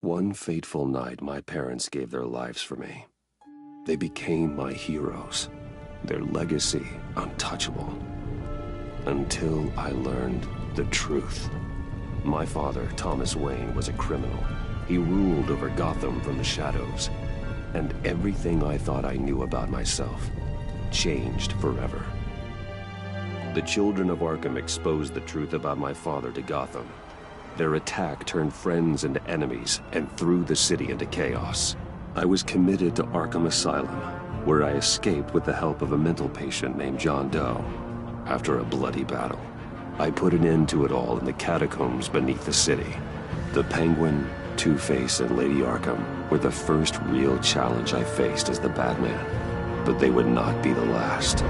One fateful night, my parents gave their lives for me. They became my heroes, their legacy untouchable. Until I learned the truth. My father, Thomas Wayne, was a criminal. He ruled over Gotham from the shadows. And everything I thought I knew about myself changed forever. The children of Arkham exposed the truth about my father to Gotham. Their attack turned friends into enemies and threw the city into chaos. I was committed to Arkham Asylum, where I escaped with the help of a mental patient named John Doe. After a bloody battle, I put an end to it all in the catacombs beneath the city. The Penguin, Two-Face, and Lady Arkham were the first real challenge I faced as the Batman, but they would not be the last.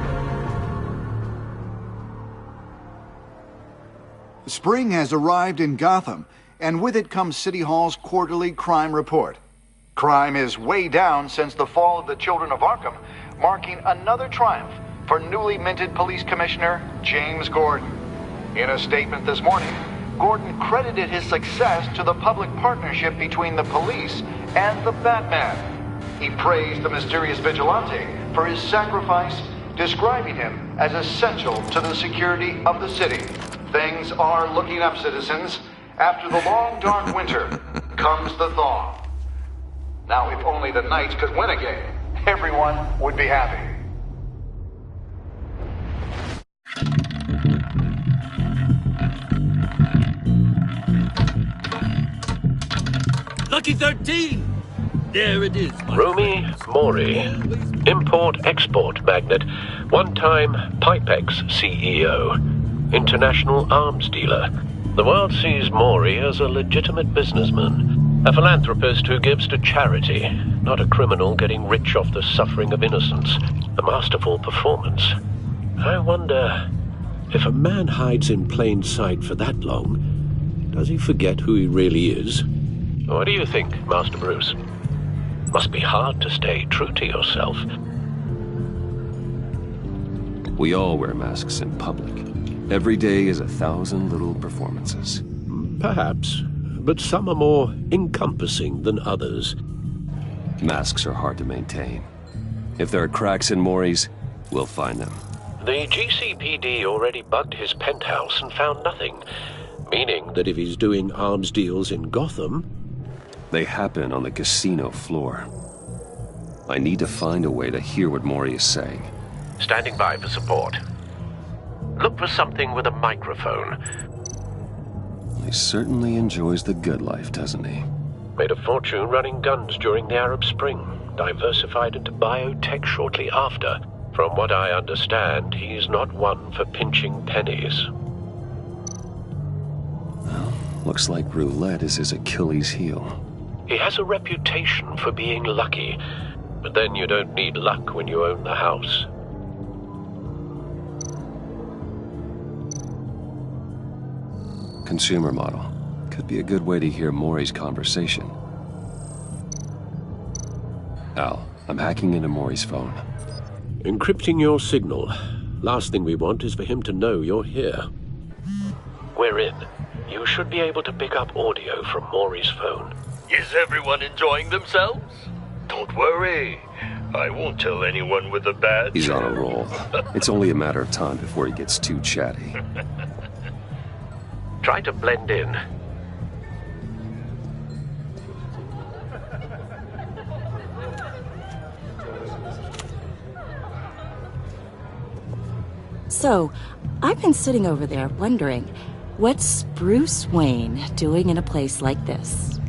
Spring has arrived in Gotham, and with it comes City Hall's quarterly crime report. Crime is way down since the fall of the Children of Arkham, marking another triumph for newly minted Police Commissioner James Gordon. In a statement this morning, Gordon credited his success to the public partnership between the police and the Batman. He praised the mysterious vigilante for his sacrifice, describing him as essential to the security of the city. Things are looking up, citizens. After the long, dark winter comes the thaw. Now, if only the Knights could win again, everyone would be happy. Lucky 13! There it is, Rumi Mori, import-export magnate, one-time Pipex CEO. International arms dealer. The world sees Mori as a legitimate businessman, a philanthropist who gives to charity, not a criminal getting rich off the suffering of innocence. A masterful performance. I wonder, if a man hides in plain sight for that long, does he forget who he really is? What do you think, Master Bruce? Must be hard to stay true to yourself. We all wear masks in public. Every day is 1,000 little performances. Perhaps, but some are more encompassing than others. Masks are hard to maintain. If there are cracks in Mori's, we'll find them. The GCPD already bugged his penthouse and found nothing, meaning that if he's doing arms deals in Gotham... They happen on the casino floor. I need to find a way to hear what Mori is saying. Standing by for support. Look for something with a microphone. He certainly enjoys the good life, doesn't he? Made a fortune running guns during the Arab Spring. Diversified into biotech shortly after. From what I understand, he's not one for pinching pennies. Well, looks like roulette is his Achilles heel. He has a reputation for being lucky, but then you don't need luck when you own the house. Consumer model. Could be a good way to hear Mori's conversation. Al, I'm hacking into Mori's phone. Encrypting your signal. Last thing we want is for him to know you're here. We're in. You should be able to pick up audio from Mori's phone. Is everyone enjoying themselves? Don't worry. I won't tell anyone with a badge. He's on a roll. It's only a matter of time before he gets too chatty. Try to blend in. So, I've been sitting over there wondering, what's Bruce Wayne doing in a place like this?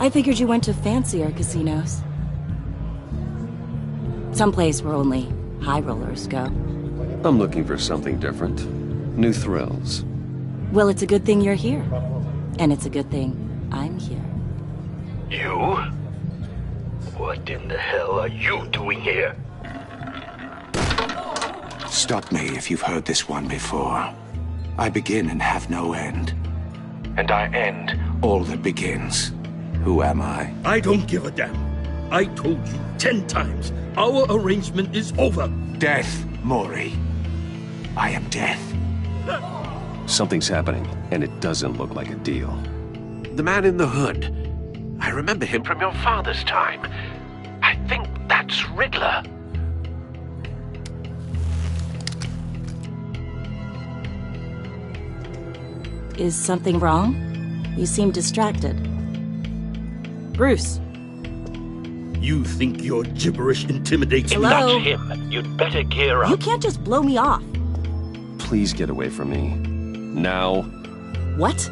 I figured you went to fancier casinos. Someplace where only high rollers go. I'm looking for something different. New thrills. Well, it's a good thing you're here. And it's a good thing I'm here. You? What in the hell are you doing here? Stop me if you've heard this one before. I begin and have no end. And I end all that begins. Who am I? I don't give a damn. I told you 10 times. Our arrangement is over. Death, Mori. I am death. Something's happening, and it doesn't look like a deal. The man in the hood. I remember him from your father's time. I think that's Riddler. Is something wrong? You seem distracted. Bruce. You think your gibberish intimidates me? Hello? That's him. You'd better gear up. You can't just blow me off. Please get away from me. Now. What?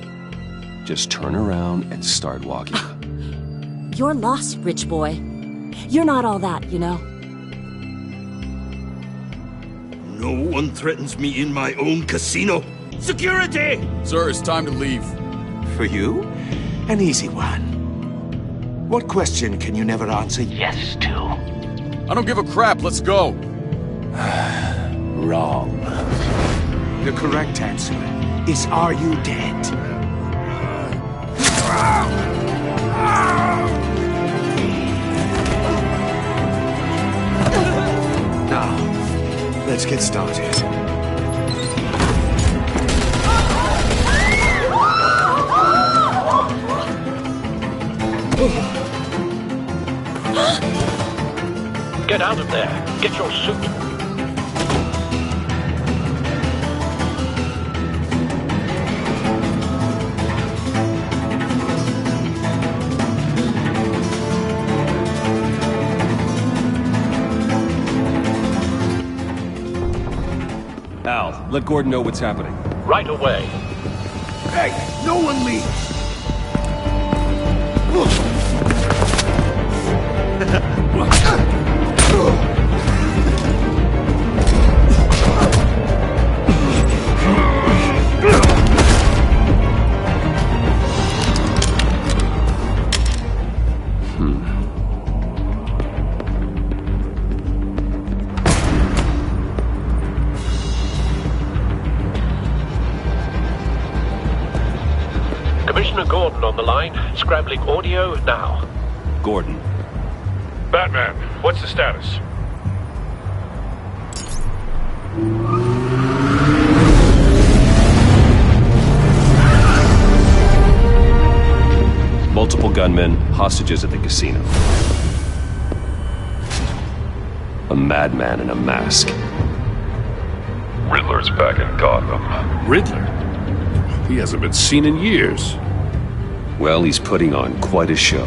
Just turn around and start walking. You're lost, rich boy. You're not all that, you know. No one threatens me in my own casino. Security! Sir, it's time to leave. For you, an easy one. What question can you never answer Yes to. I don't give a crap, let's go. wrong? The correct answer is, are you dead? Now, let's get started. Get out of there. Get your suit. Al, let Gordon know what's happening. Right away. Hey, no one leaves! Commissioner Gordon on the line. Scrambling audio now. Gordon. Batman, what's the status? Multiple gunmen, hostages at the casino. A madman in a mask. Riddler's back in Gotham. Riddler? He hasn't been seen in years. Well, he's putting on quite a show.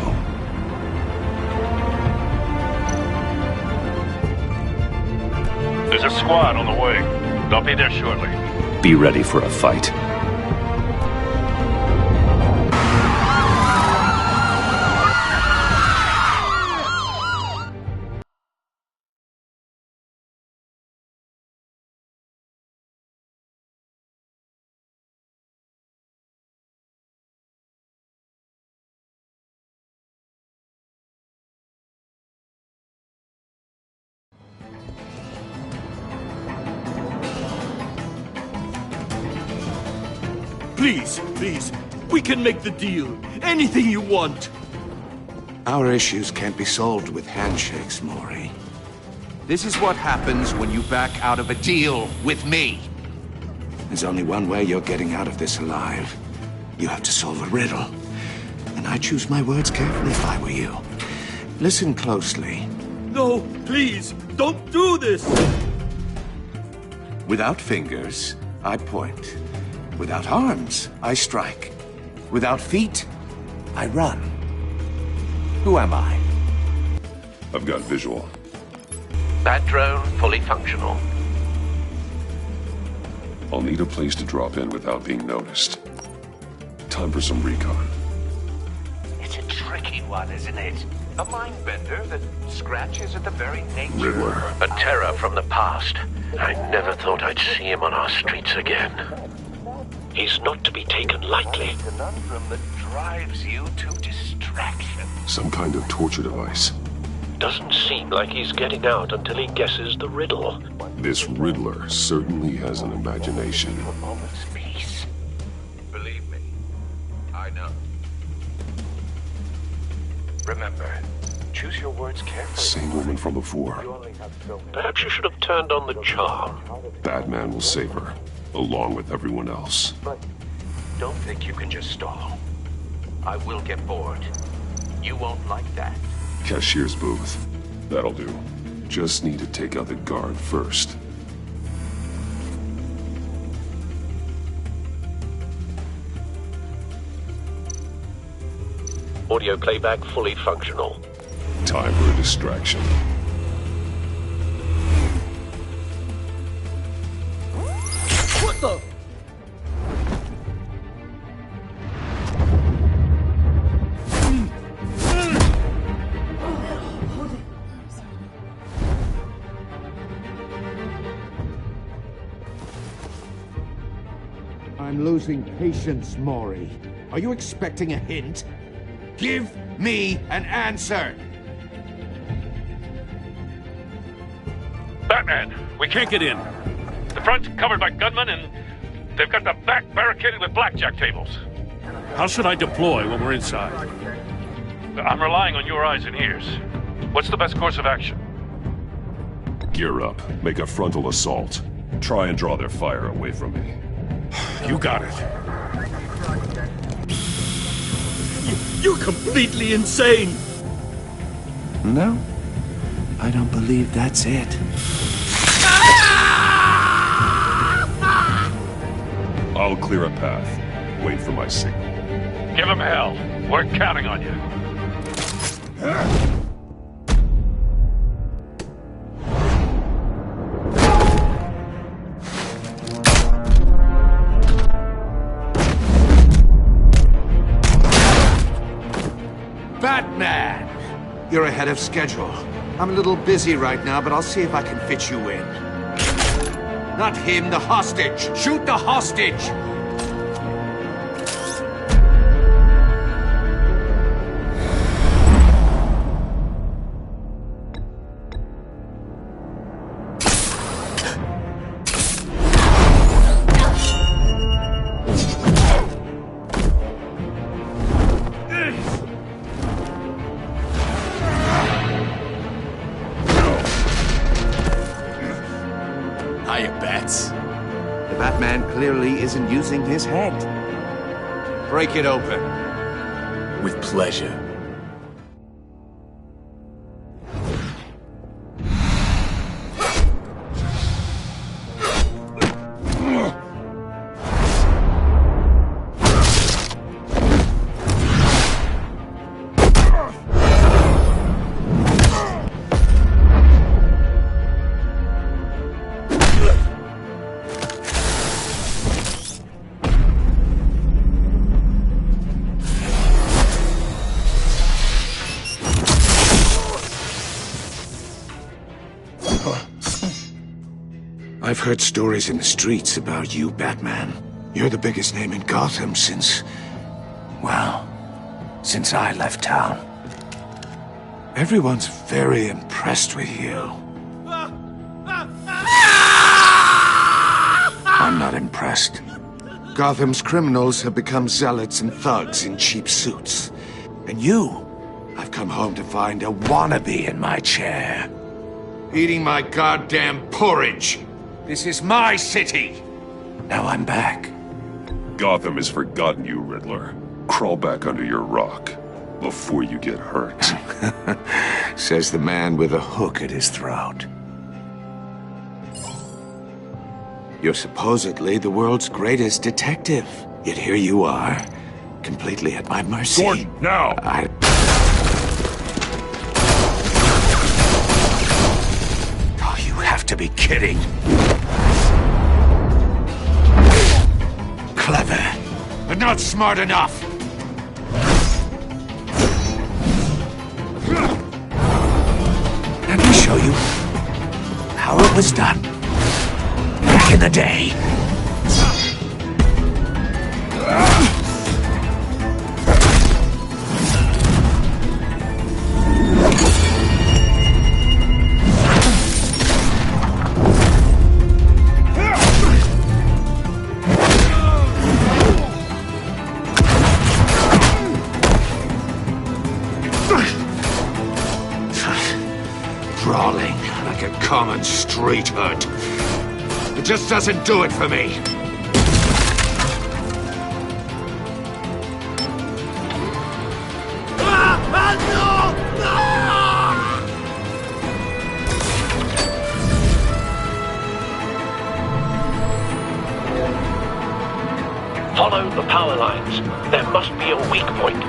There's a squad on the way. They'll be there shortly. Be ready for a fight. Please, please, we can make the deal. Anything you want. Our issues can't be solved with handshakes, Maury. This is what happens when you back out of a deal with me. There's only one way you're getting out of this alive. You have to solve a riddle. And I choose my words carefully if I were you. Listen closely. No, please, don't do this. Without fingers, I point. Without arms, I strike. Without feet, I run. Who am I? I've got visual. Bat drone fully functional. I'll need a place to drop in without being noticed. Time for some recon. It's a tricky one, isn't it? A mind bender that scratches at the very nature. Riddler. A terror from the past. I never thought I'd see him on our streets again. He's not to be taken lightly. A conundrum that drives you to distraction. Some kind of torture device. Doesn't seem like he's getting out until he guesses the riddle. This Riddler certainly has an imagination. A moment's peace. Believe me, I know. Remember, choose your words carefully. Same woman from before. Perhaps you should have turned on the charm. Batman will save her, along with everyone else. But don't think you can just stall. I will get bored. You won't like that. Cashier's booth. That'll do. Just need to take out the guard first. Audio playback fully functional. Time for a distraction. What the? I'm losing patience, Maury. Are you expecting a hint? Give me an answer! Batman, we can't get in. The front's covered by gunmen, and they've got the back barricaded with blackjack tables. How should I deploy when we're inside? I'm relying on your eyes and ears. What's the best course of action? Gear up. Make a frontal assault. Try and draw their fire away from me. You got it. You're completely insane! No, I don't believe that's it. I'll clear a path. Wait for my signal. Give him hell. We're counting on you. Batman! You're ahead of schedule. I'm a little busy right now, but I'll see if I can fit you in. Not him, the hostage! Shoot the hostage! The Batman clearly isn't using his head. Break it open. With pleasure. I've heard stories in the streets about you, Batman. You're the biggest name in Gotham since... well, since I left town. Everyone's very impressed with you. I'm not impressed. Gotham's criminals have become zealots and thugs in cheap suits. And you, I've come home to find a wannabe in my chair. Eating my goddamn porridge. This is my city! Now I'm back. Gotham has forgotten you, Riddler. Crawl back under your rock before you get hurt. Says the man with a hook at his throat. You're supposedly the world's greatest detective. Yet here you are, completely at my mercy. Gordon, now! Oh, you have to be kidding. Clever, but not smart enough. Let me show you how it was done back in the day. Brawling like a common street hood. It just doesn't do it for me. There must be a weak point.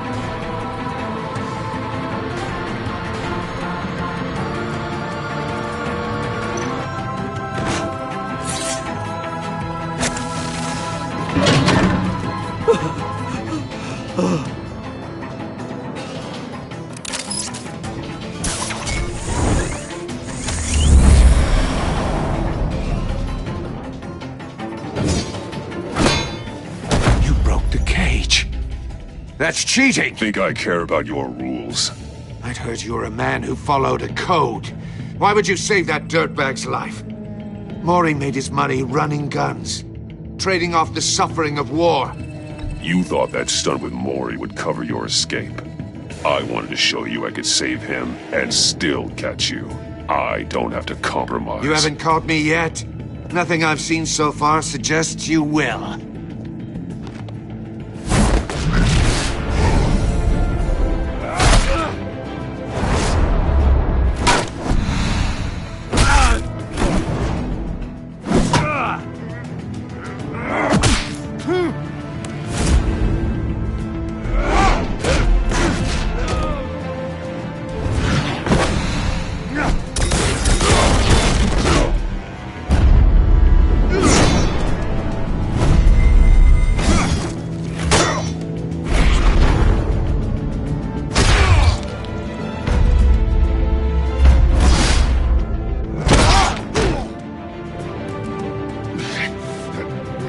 That's cheating! Think I care about your rules? I'd heard you were a man who followed a code. Why would you save that dirtbag's life? Mori made his money running guns, trading off the suffering of war. You thought that stunt with Mori would cover your escape. I wanted to show you I could save him and still catch you. I don't have to compromise. You haven't caught me yet? Nothing I've seen so far suggests you will.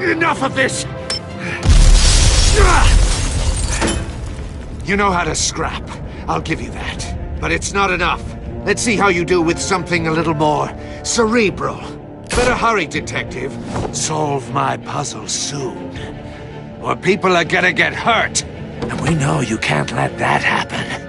Enough of this! You know how to scrap. I'll give you that. But it's not enough. Let's see how you do with something a little more cerebral. Better hurry, detective. Solve my puzzle soon. Or people are gonna get hurt. And we know you can't let that happen.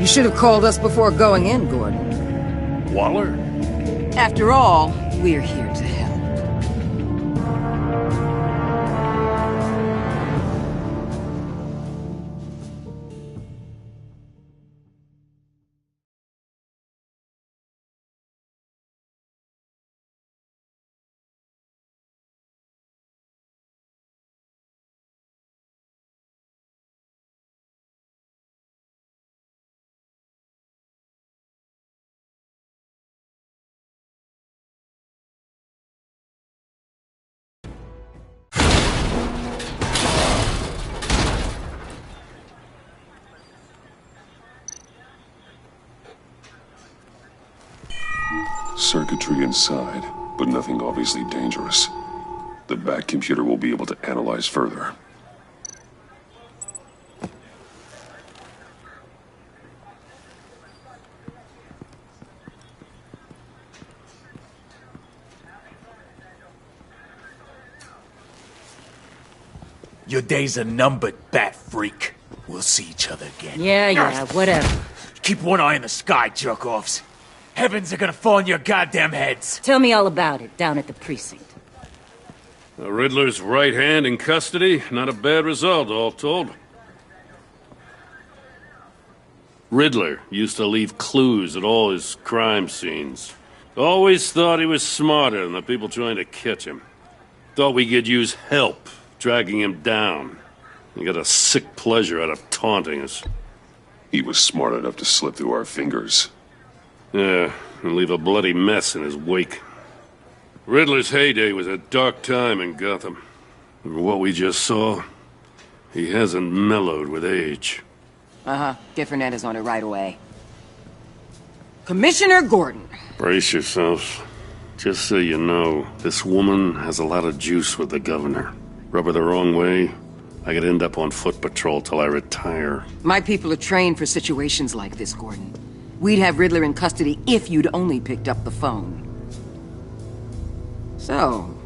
You should have called us before going in, Gordon. Waller? After all, we're here to help. Circuitry inside, but nothing obviously dangerous. The back computer will be able to analyze further. Your days are numbered, bat freak. We'll see each other again. Yeah, whatever. Keep one eye in the sky, jerk-offs. Heavens are gonna fall on your goddamn heads. Tell me all about it, down at the precinct. The Riddler's right hand in custody. Not a bad result, all told. Riddler used to leave clues at all his crime scenes. Always thought he was smarter than the people trying to catch him. Thought we could use help, dragging him down. He got a sick pleasure out of taunting us. He was smart enough to slip through our fingers. Yeah, and leave a bloody mess in his wake. Riddler's heyday was a dark time in Gotham. And what we just saw, he hasn't mellowed with age. Uh-huh. Get Fernandez on it right away. Commissioner Gordon. Brace yourselves. Just so you know, this woman has a lot of juice with the governor. Rub her the wrong way, I could end up on foot patrol till I retire. My people are trained for situations like this, Gordon. We'd have Riddler in custody if you'd only picked up the phone. So,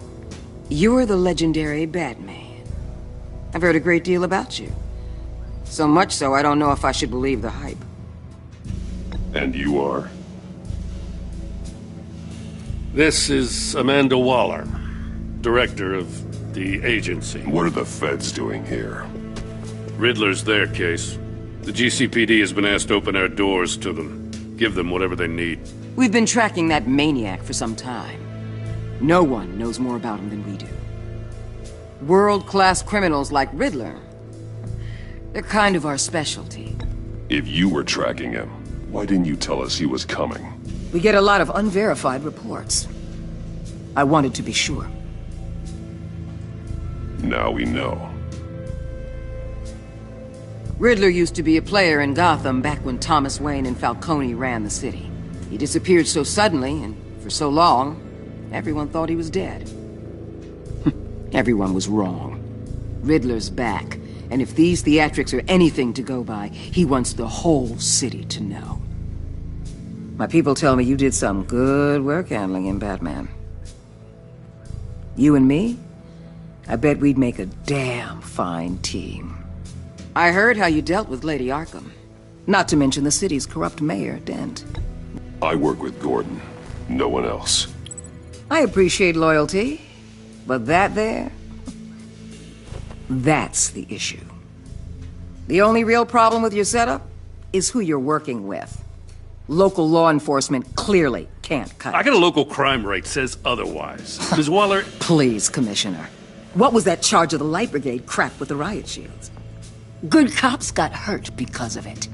you're the legendary Batman. I've heard a great deal about you. So much so, I don't know if I should believe the hype. And you are? This is Amanda Waller, director of the agency. What are the feds doing here? Riddler's their case. The GCPD has been asked to open our doors to them. Give them whatever they need. We've been tracking that maniac for some time. No one knows more about him than we do. World-class criminals like Riddler. They're kind of our specialty. If you were tracking him, why didn't you tell us he was coming? We get a lot of unverified reports. I wanted to be sure. Now we know. Riddler used to be a player in Gotham back when Thomas Wayne and Falcone ran the city. He disappeared so suddenly and for so long, everyone thought he was dead. Everyone was wrong. Riddler's back, and if these theatrics are anything to go by, he wants the whole city to know. My people tell me you did some good work handling him, Batman. You and me? I bet we'd make a damn fine team. I heard how you dealt with Lady Arkham. Not to mention the city's corrupt mayor, Dent. I work with Gordon. No one else. I appreciate loyalty, but that there... that's the issue. The only real problem with your setup is who you're working with. Local law enforcement clearly can't cut it. I got a local crime rate says otherwise. Ms. Waller... Please, Commissioner. What was that charge of the Light Brigade crap with the riot shields? Good cops got hurt because of it.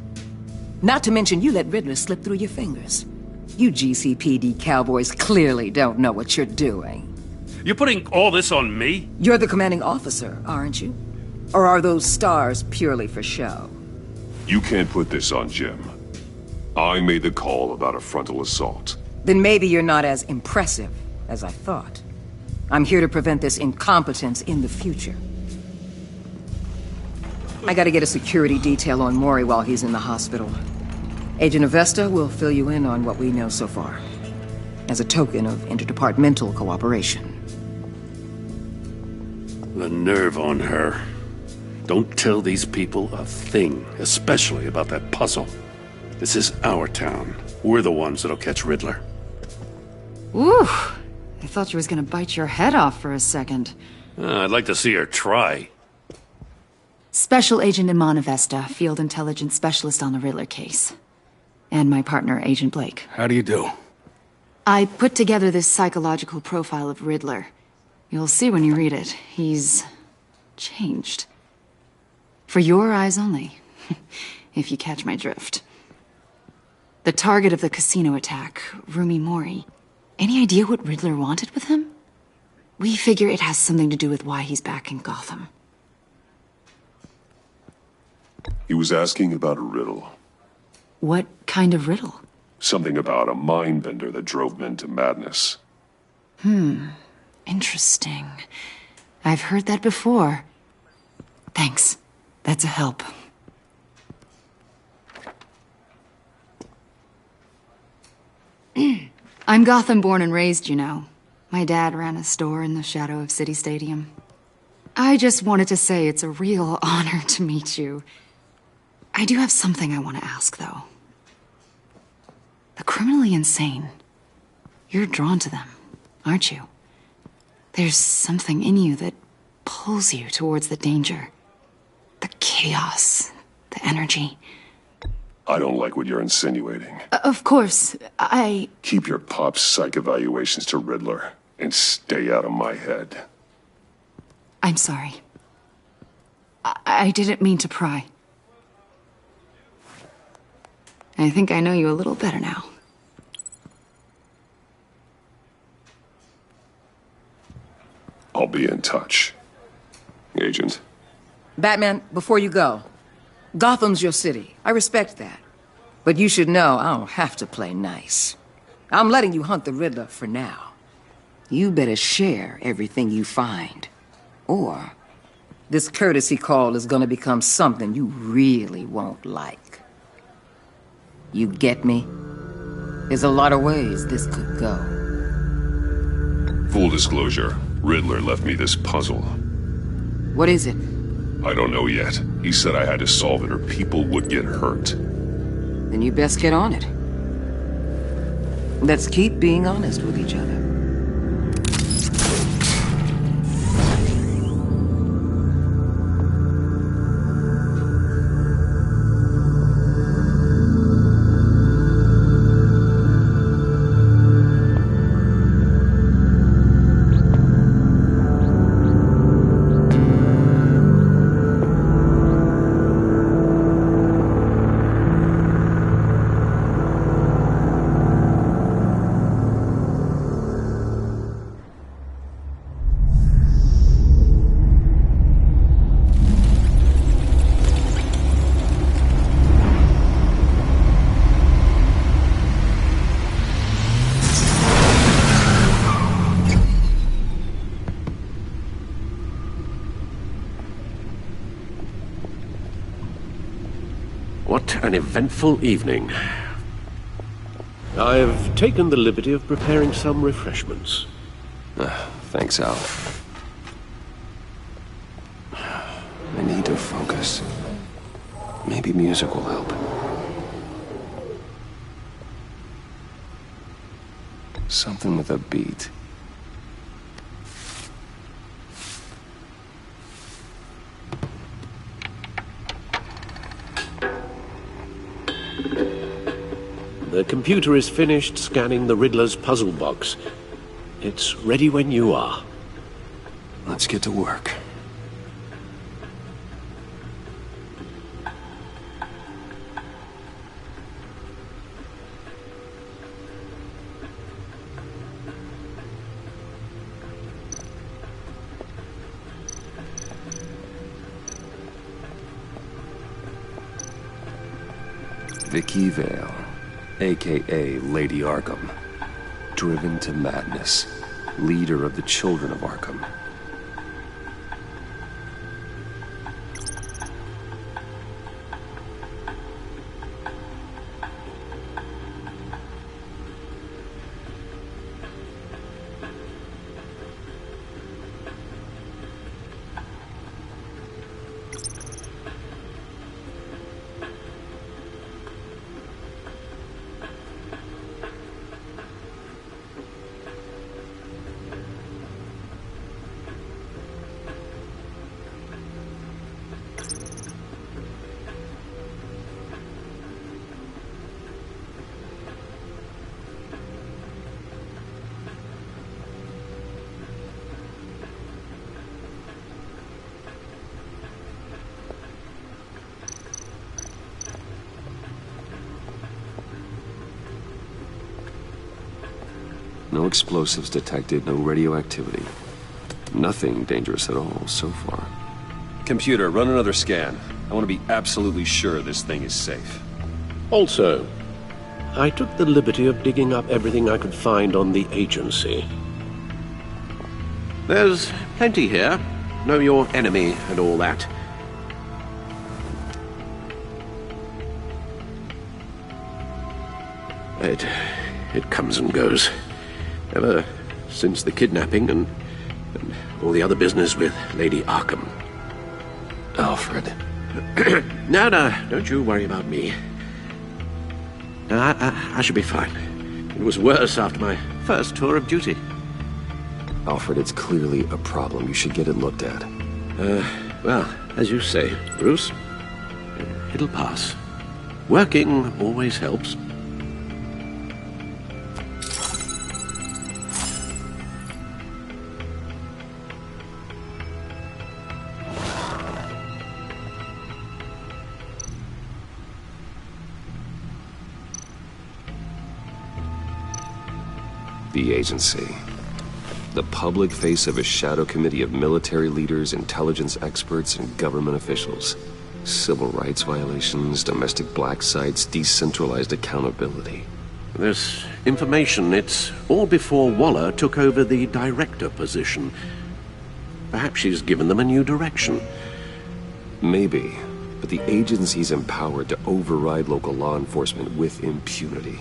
Not to mention you let Riddler slip through your fingers. You GCPD cowboys clearly don't know what you're doing. You're putting all this on me? You're the commanding officer, aren't you? Or are those stars purely for show? You can't put this on Jim. I made the call about a frontal assault. Then maybe you're not as impressive as I thought. I'm here to prevent this incompetence in the future. I gotta get a security detail on Maury while he's in the hospital. Agent Avesta will fill you in on what we know so far, as a token of interdepartmental cooperation. The nerve on her. Don't tell these people a thing, especially about that puzzle. This is our town. We're the ones that'll catch Riddler. Ooh, I thought you was gonna bite your head off for a second. I'd like to see her try. Special Agent Iman Avesta, Field Intelligence Specialist on the Riddler case. And my partner, Agent Blake. How do you do? I put together this psychological profile of Riddler. You'll see when you read it. He's... changed. For your eyes only, if you catch my drift. The target of the casino attack, Rumi Mori. Any idea what Riddler wanted with him? We figure it has something to do with why he's back in Gotham. He was asking about a riddle. What kind of riddle? Something about a mind bender that drove men to madness. Interesting. I've heard that before. Thanks. That's a help. I'm Gotham born and raised, you know. My dad ran a store in the shadow of City Stadium. I just wanted to say it's a real honor to meet you. I do have something I want to ask, though. The criminally insane. You're drawn to them, aren't you? There's something in you that pulls you towards the danger. The chaos, the energy. I don't like what you're insinuating. Of course, I... Keep your pop psych evaluations to Riddler and stay out of my head. I'm sorry. I didn't mean to pry. I think I know you a little better now. I'll be in touch. Agent. Batman, before you go, Gotham's your city. I respect that. But you should know I don't have to play nice. I'm letting you hunt the Riddler for now. you better share everything you find. Or this courtesy call is gonna become something you really won't like. You get me? There's a lot of ways this could go. Full disclosure, Riddler left me this puzzle. What is it? I don't know yet. He said I had to solve it or people would get hurt. Then you best get on it. Let's keep being honest with each other. What an eventful evening. I've taken the liberty of preparing some refreshments. Thanks, Al. I need to focus. Maybe music will help. Something with a beat. The computer is finished scanning the Riddler's puzzle box. It's ready when you are. Let's get to work. Vicky Vale, a.k.a. Lady Arkham, driven to madness, leader of the Children of Arkham. No explosives detected, no radioactivity. Nothing dangerous at all so far. Computer, run another scan. I want to be absolutely sure this thing is safe. Also, I took the liberty of digging up everything I could find on the agency. There's plenty here. Know your enemy and all that. It comes and goes. Ever since the kidnapping and all the other business with Lady Arkham. Alfred. No, don't you worry about me. I should be fine. It was worse after my first tour of duty. Alfred, it's clearly a problem. You should get it looked at. Well, as you say, Bruce, it'll pass. Working always helps. The agency. The public face of a shadow committee of military leaders, intelligence experts, and government officials. Civil rights violations, domestic black sites, decentralized accountability. This information, it's all before Waller took over the director position. Perhaps she's given them a new direction. Maybe, but the agency's empowered to override local law enforcement with impunity.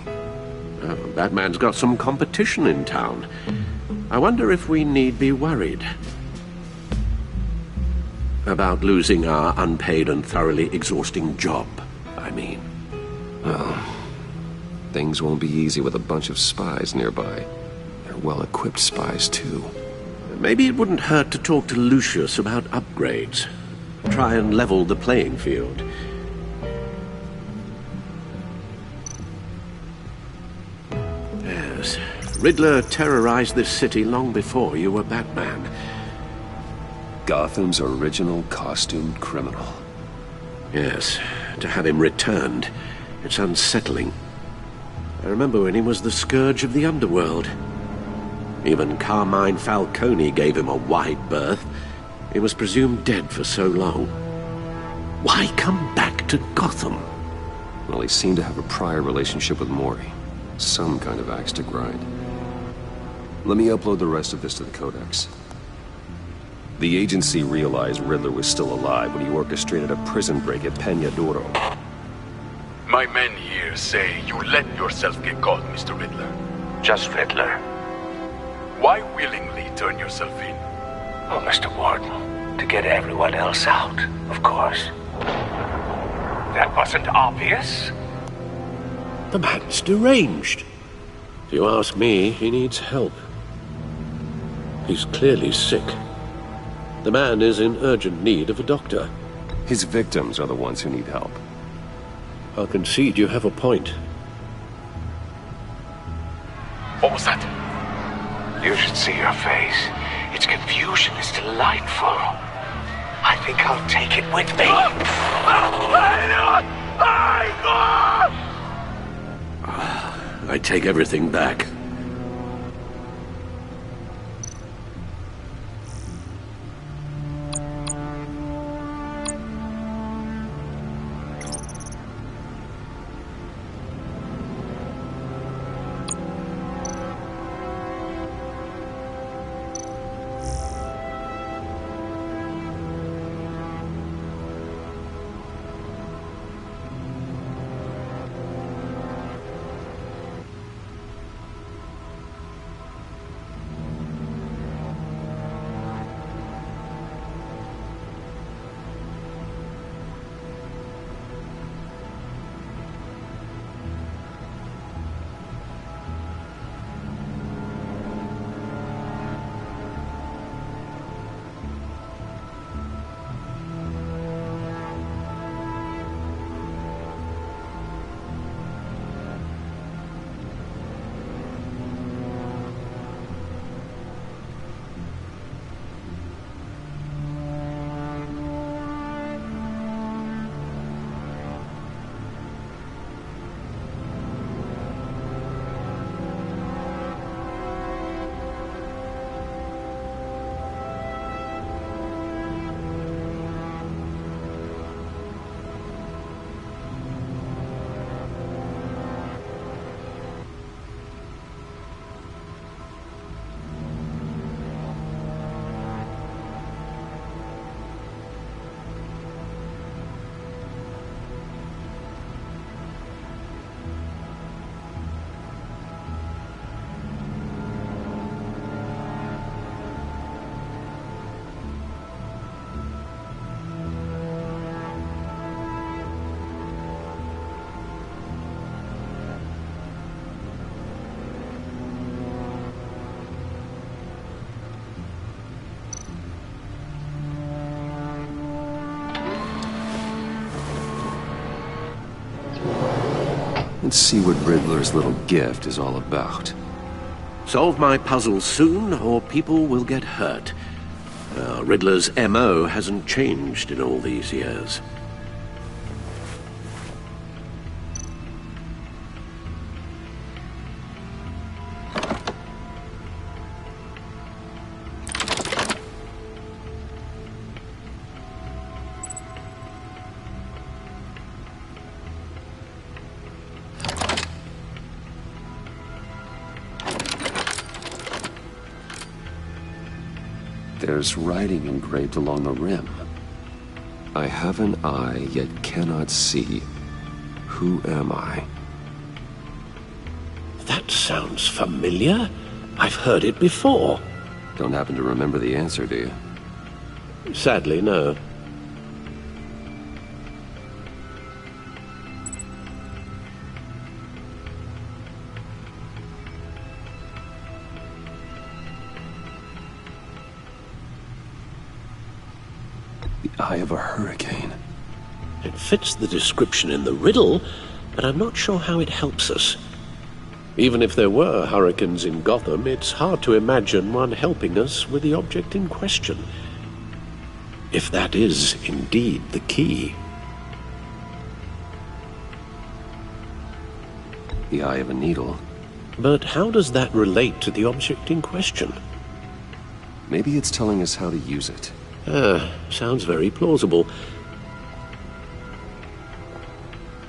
Oh, Batman's got some competition in town. I wonder if we need be worried about losing our unpaid and thoroughly exhausting job, I mean. Well, things won't be easy with a bunch of spies nearby. They're well-equipped spies, too. Maybe it wouldn't hurt to talk to Lucius about upgrades. Try and level the playing field. Yes, Riddler terrorized this city long before you were Batman. Gotham's original costumed criminal. Yes, to have him returned, it's unsettling. I remember when he was the scourge of the underworld. Even Carmine Falcone gave him a wide berth. He was presumed dead for so long. Why come back to Gotham? Well, he seemed to have a prior relationship with Mori. Some kind of axe to grind. Let me upload the rest of this to the Codex. The agency realized Riddler was still alive when he orchestrated a prison break at Peña Duro. My men here say you let yourself get caught, Mr. Riddler. Just Riddler. Why willingly turn yourself in? Oh, Mr. Warden, to get everyone else out, of course. That wasn't obvious. The man's deranged. If you ask me, he needs help. He's clearly sick. The man is in urgent need of a doctor. His victims are the ones who need help. I'll concede you have a point. What was that? You should see your face. Its confusion is delightful. I think I'll take it with me. I take everything back. Let's see what Riddler's little gift is all about. Solve my puzzle soon, or people will get hurt. Riddler's M.O. hasn't changed in all these years. there's writing engraved along the rim. I have an eye, yet cannot see. Who am I? That sounds familiar. I've heard it before. Don't happen to remember the answer, do you? Sadly, no. The eye of a hurricane. It fits the description in the riddle, but I'm not sure how it helps us. Even if there were hurricanes in Gotham, it's hard to imagine one helping us with the object in question. If that is indeed the key. The eye of a needle. But how does that relate to the object in question? Maybe it's telling us how to use it. Sounds very plausible.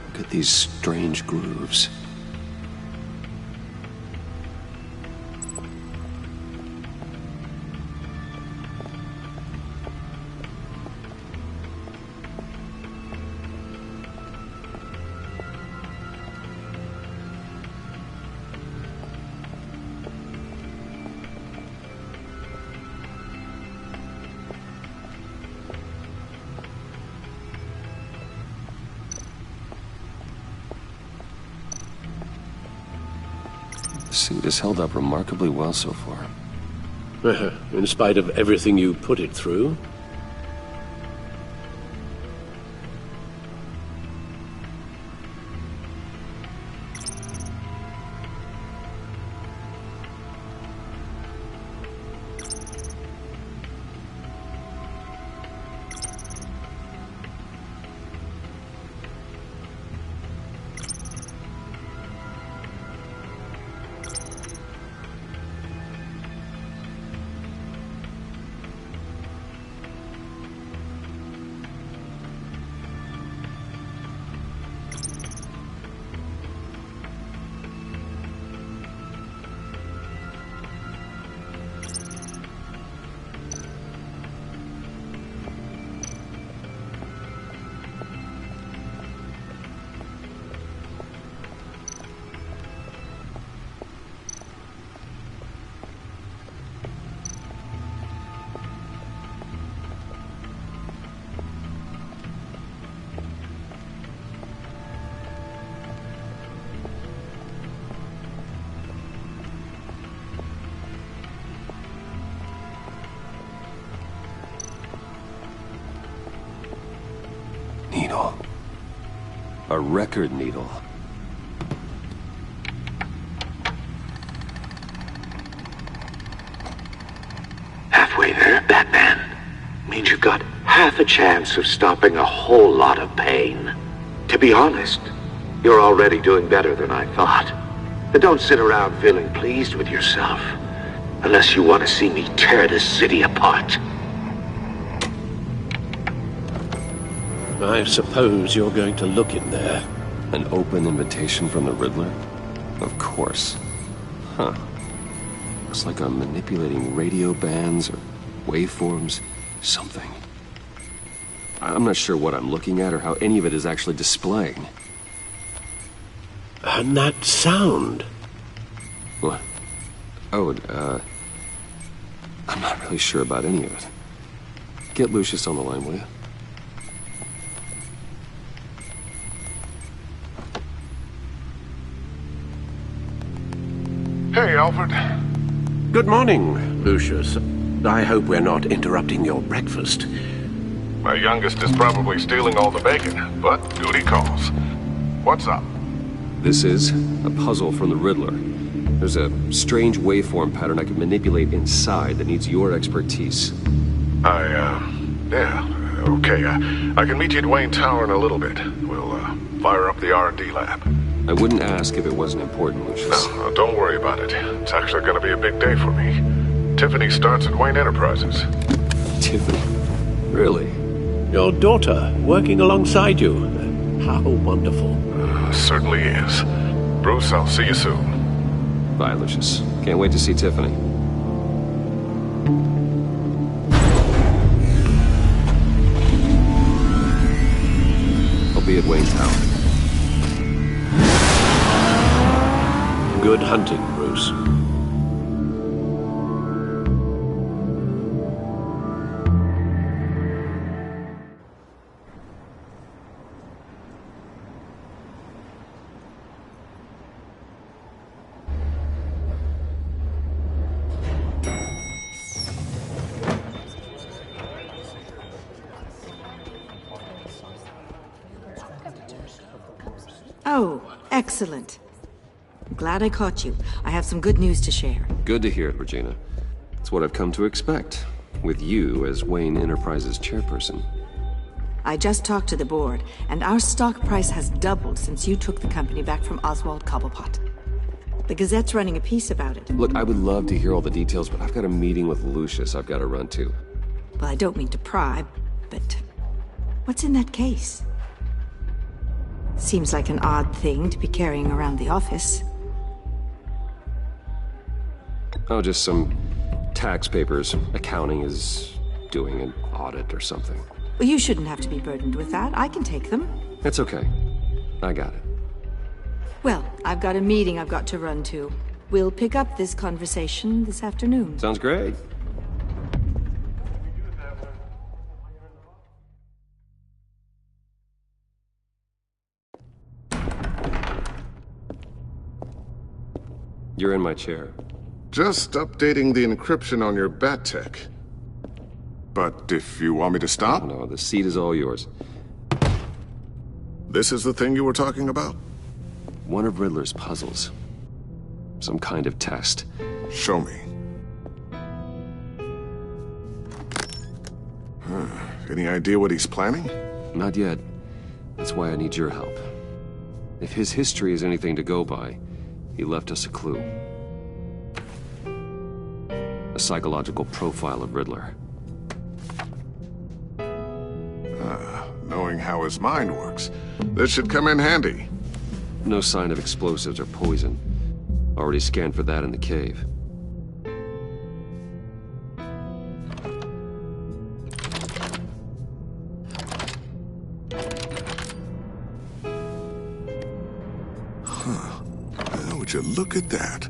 Look at these strange grooves. The suit has held up remarkably well so far. In spite of everything you put it through? Needle. A record needle. Halfway there, Batman. Means you've got half a chance of stopping a whole lot of pain. To be honest, you're already doing better than I thought. But don't sit around feeling pleased with yourself. Unless you want to see me tear this city apart. I suppose you're going to look in there. An open invitation from the Riddler? Of course. Huh. Looks like I'm manipulating radio bands or waveforms. Something. I'm not sure what I'm looking at or how any of it is actually displaying. And that sound? What? Oh, I'm not really sure about any of it. Get Lucius on the line, will you? Hey, Alfred. Good morning, Lucius. I hope we're not interrupting your breakfast. My youngest is probably stealing all the bacon, but duty calls. What's up? This is a puzzle from the Riddler. There's a strange waveform pattern I can manipulate inside that needs your expertise. Yeah, okay. I can meet you at Wayne Tower in a little bit. We'll, fire up the R&D lab. I wouldn't ask if it wasn't important, Lucius. No, don't worry about it. It's actually going to be a big day for me. Tiffany starts at Wayne Enterprises. Tiffany? Really? Your daughter, working alongside you. How wonderful. Certainly is. Bruce, I'll see you soon. Bye, Lucius. Can't wait to see Tiffany. be at Wayne Tower. Good hunting, Bruce. Oh, excellent. I'm glad I caught you. I have some good news to share. Good to hear it, Regina. It's what I've come to expect, with you as Wayne Enterprises chairperson. I just talked to the board, and our stock price has doubled since you took the company back from Oswald Cobblepot. The Gazette's running a piece about it. Look, I would love to hear all the details, but I've got a meeting with Lucius I've got to run to. Well, I don't mean to pry, but what's in that case? Seems like an odd thing to be carrying around the office. Oh, just some tax papers. Accounting is doing an audit or something. Well, you shouldn't have to be burdened with that. I can take them. It's okay. I got it. Well, I've got a meeting I've got to run to. We'll pick up this conversation this afternoon. Sounds great. You're in my chair. Just updating the encryption on your bat tech. But if you want me to stop? No, the seat is all yours. This is the thing you were talking about? One of Riddler's puzzles. Some kind of test. Show me. Any idea what he's planning? Not yet. That's why I need your help. If his history is anything to go by, he left us a clue. A psychological profile of Riddler. Knowing how his mind works, this should come in handy. No sign of explosives or poison. Already scanned for that in the cave. Would you look at that?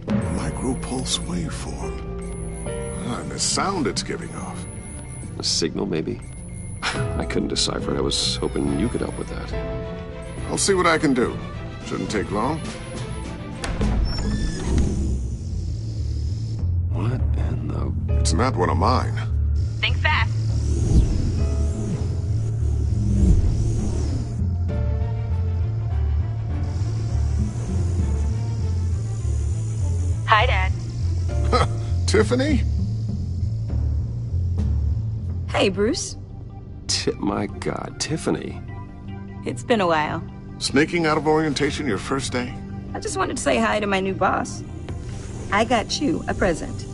Micropulse waveform. And the sound it's giving off. A signal, maybe? I couldn't decipher it. I was hoping you could help with that. I'll see what I can do. Shouldn't take long. What in the... It's not one of mine. Think fast. Hi, Dad. Tiffany? Hey, Bruce. My God, Tiffany. It's been a while. Sneaking out of orientation your first day? I just wanted to say hi to my new boss. I got you a present.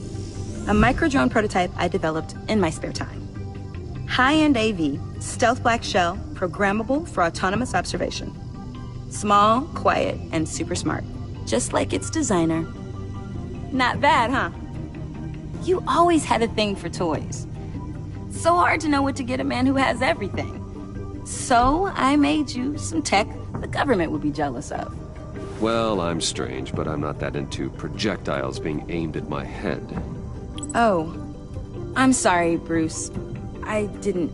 A micro-drone prototype I developed in my spare time. High-end AV, stealth black shell, programmable for autonomous observation. Small, quiet, and super smart. Just like its designer. Not bad, huh? You always had a thing for toys. So hard to know what to get a man who has everything. So I made you some tech the government would be jealous of. Well, I'm strange, but I'm not that into projectiles being aimed at my head. Oh, I'm sorry, Bruce. I didn't...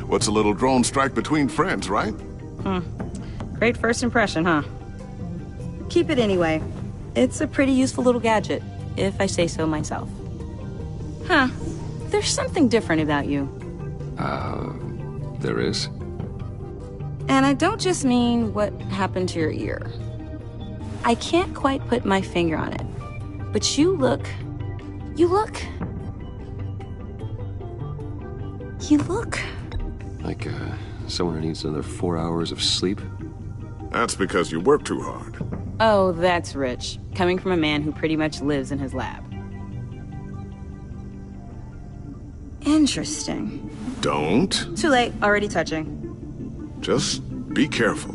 What's a little drone strike between friends, right? Great first impression, huh? Keep it anyway. It's a pretty useful little gadget, if I say so myself. Huh. There's something different about you. There is? And I don't just mean what happened to your ear. I can't quite put my finger on it. But you look... Like, someone who needs another 4 hours of sleep? That's because you work too hard. Oh, that's rich. Coming from a man who pretty much lives in his lab. Interesting. Don't. Too late. Already touching. Just be careful.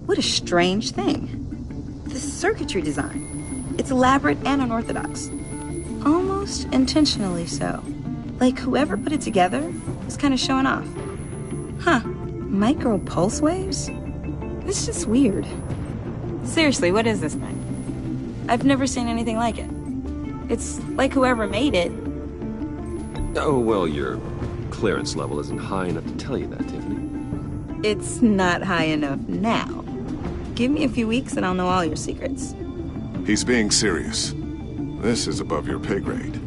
What a strange thing. The circuitry design. It's elaborate and unorthodox. Almost intentionally so. Like whoever put it together was kind of showing off. Huh. Micro pulse waves? It's just weird. Seriously, what is this thing? I've never seen anything like it. It's like whoever made it. Oh, well, your clearance level isn't high enough to tell you that, Tiffany. It's not high enough now. Give me a few weeks and I'll know all your secrets. He's being serious. This is above your pay grade.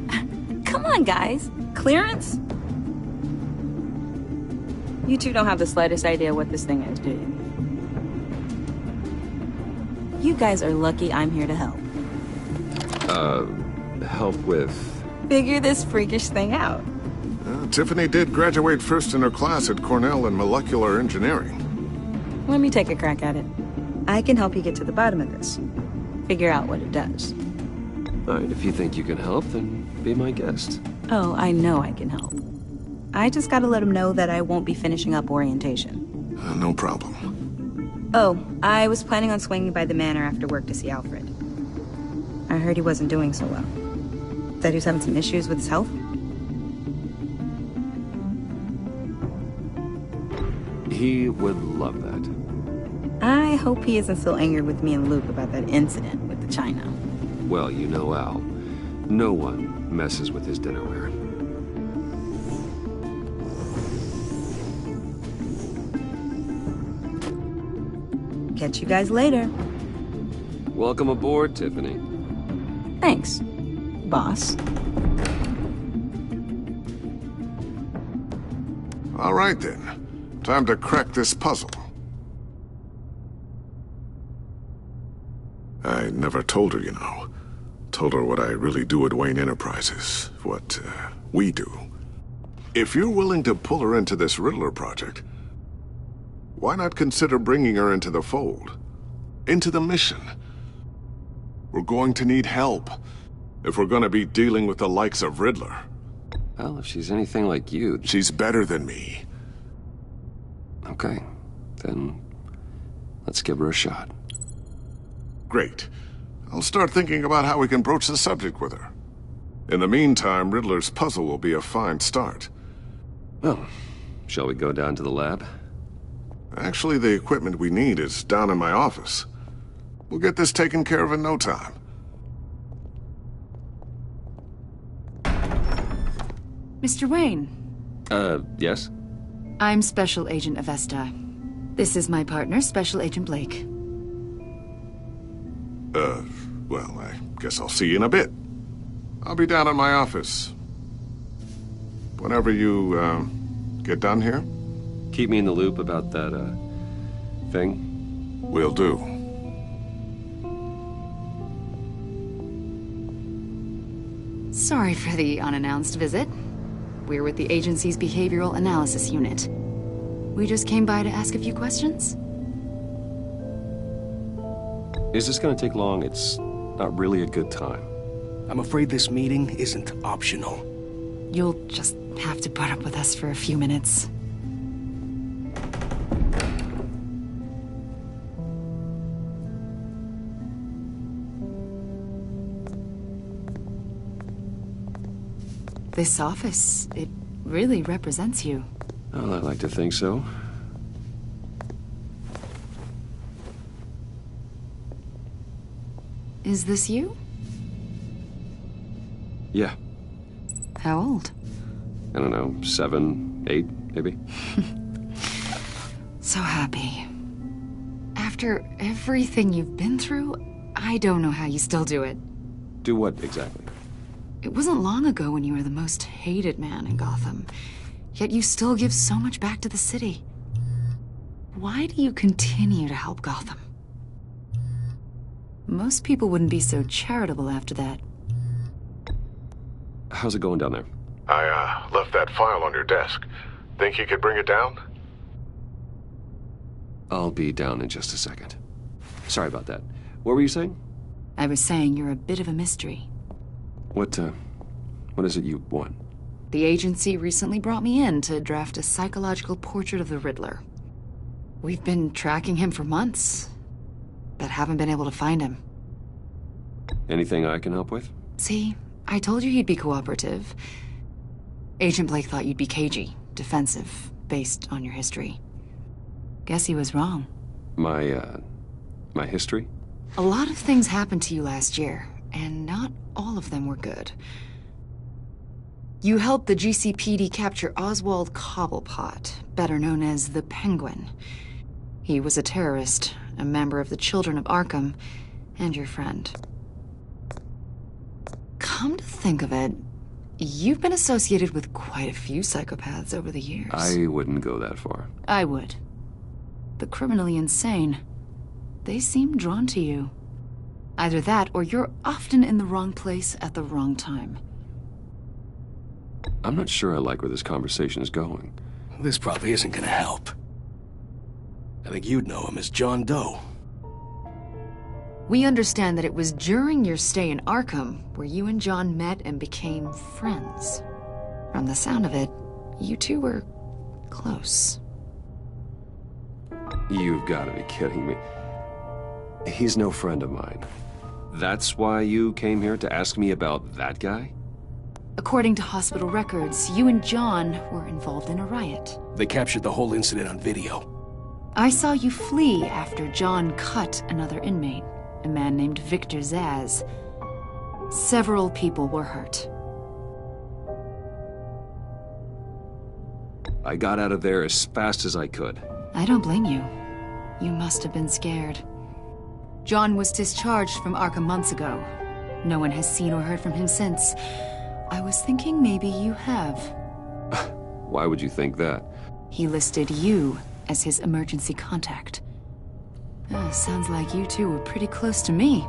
Come on, guys. Clearance? You two don't have the slightest idea what this thing is, do you? You guys are lucky I'm here to help. Help with... Figure this freakish thing out. Tiffany did graduate first in her class at Cornell in molecular engineering. Let me take a crack at it. I can help you get to the bottom of this. Figure out what it does. All right, if you think you can help, then be my guest. Oh, I know I can help. I just gotta let him know that I won't be finishing up orientation. No problem. Oh, I was planning on swinging by the manor after work to see Alfred. I heard he wasn't doing so well. That he was having some issues with his health. He would love that. I hope he isn't still angered with me and Luke about that incident with the china. Well, you know Al. No one messes with his dinnerware. Catch you guys later. Welcome aboard, Tiffany. Thanks, boss. All right, then. Time to crack this puzzle. I never told her, you know. Told her what I really do at Wayne Enterprises. What, we do. If you're willing to pull her into this Riddler project, why not consider bringing her into the fold? Into the mission? We're going to need help if we're going to be dealing with the likes of Riddler. Well, if she's anything like you... She's better than me. Okay, then let's give her a shot. Great. I'll start thinking about how we can broach the subject with her. In the meantime, Riddler's puzzle will be a fine start. Well, shall we go down to the lab? Actually, the equipment we need is down in my office. We'll get this taken care of in no time. Mr. Wayne. Yes? I'm Special Agent Avesta. This is my partner, Special Agent Blake. Well, I guess I'll see you in a bit. I'll be down in my office. Whenever you, get done here? Keep me in the loop about that, thing? Will do. Sorry for the unannounced visit. We're with the agency's behavioral analysis unit. We just came by to ask a few questions. Is this gonna take long? It's not really a good time. I'm afraid this meeting isn't optional. You'll just have to put up with us for a few minutes. This office, it really represents you. Well, I like to think so. Is this you? Yeah. How old? I don't know, 7, 8, maybe? So happy. After everything you've been through, I don't know how you still do it. Do what, exactly? It wasn't long ago when you were the most hated man in Gotham. Yet you still give so much back to the city. Why do you continue to help Gotham? Most people wouldn't be so charitable after that. How's it going down there? I, left that file on your desk. Think you could bring it down? I'll be down in just a second. Sorry about that. What were you saying? I was saying you're a bit of a mystery. What is it you want? The agency recently brought me in to draft a psychological portrait of the Riddler. We've been tracking him for months, but haven't been able to find him. Anything I can help with? See, I told you he'd be cooperative. Agent Blake thought you'd be cagey, defensive, based on your history. Guess he was wrong. My history? A lot of things happened to you last year, and not all of them were good. You helped the GCPD capture Oswald Cobblepot, better known as the Penguin. He was a terrorist, a member of the Children of Arkham, and your friend. Come to think of it, you've been associated with quite a few psychopaths over the years. I wouldn't go that far. I would. The criminally insane. They seem drawn to you. Either that, or you're often in the wrong place at the wrong time. I'm not sure I like where this conversation is going. This probably isn't gonna help. I think you'd know him as John Doe. We understand that it was during your stay in Arkham where you and John met and became friends. From the sound of it, you two were close. You've got to be kidding me. He's no friend of mine. That's why you came here to ask me about that guy? According to hospital records, you and John were involved in a riot. They captured the whole incident on video. I saw you flee after John cut another inmate, a man named Victor Zsasz. Several people were hurt. I got out of there as fast as I could. I don't blame you. You must have been scared. John was discharged from Arkham months ago. No one has seen or heard from him since. I was thinking maybe you have. Why would you think that? He listed you as his emergency contact. Sounds like you two were pretty close to me.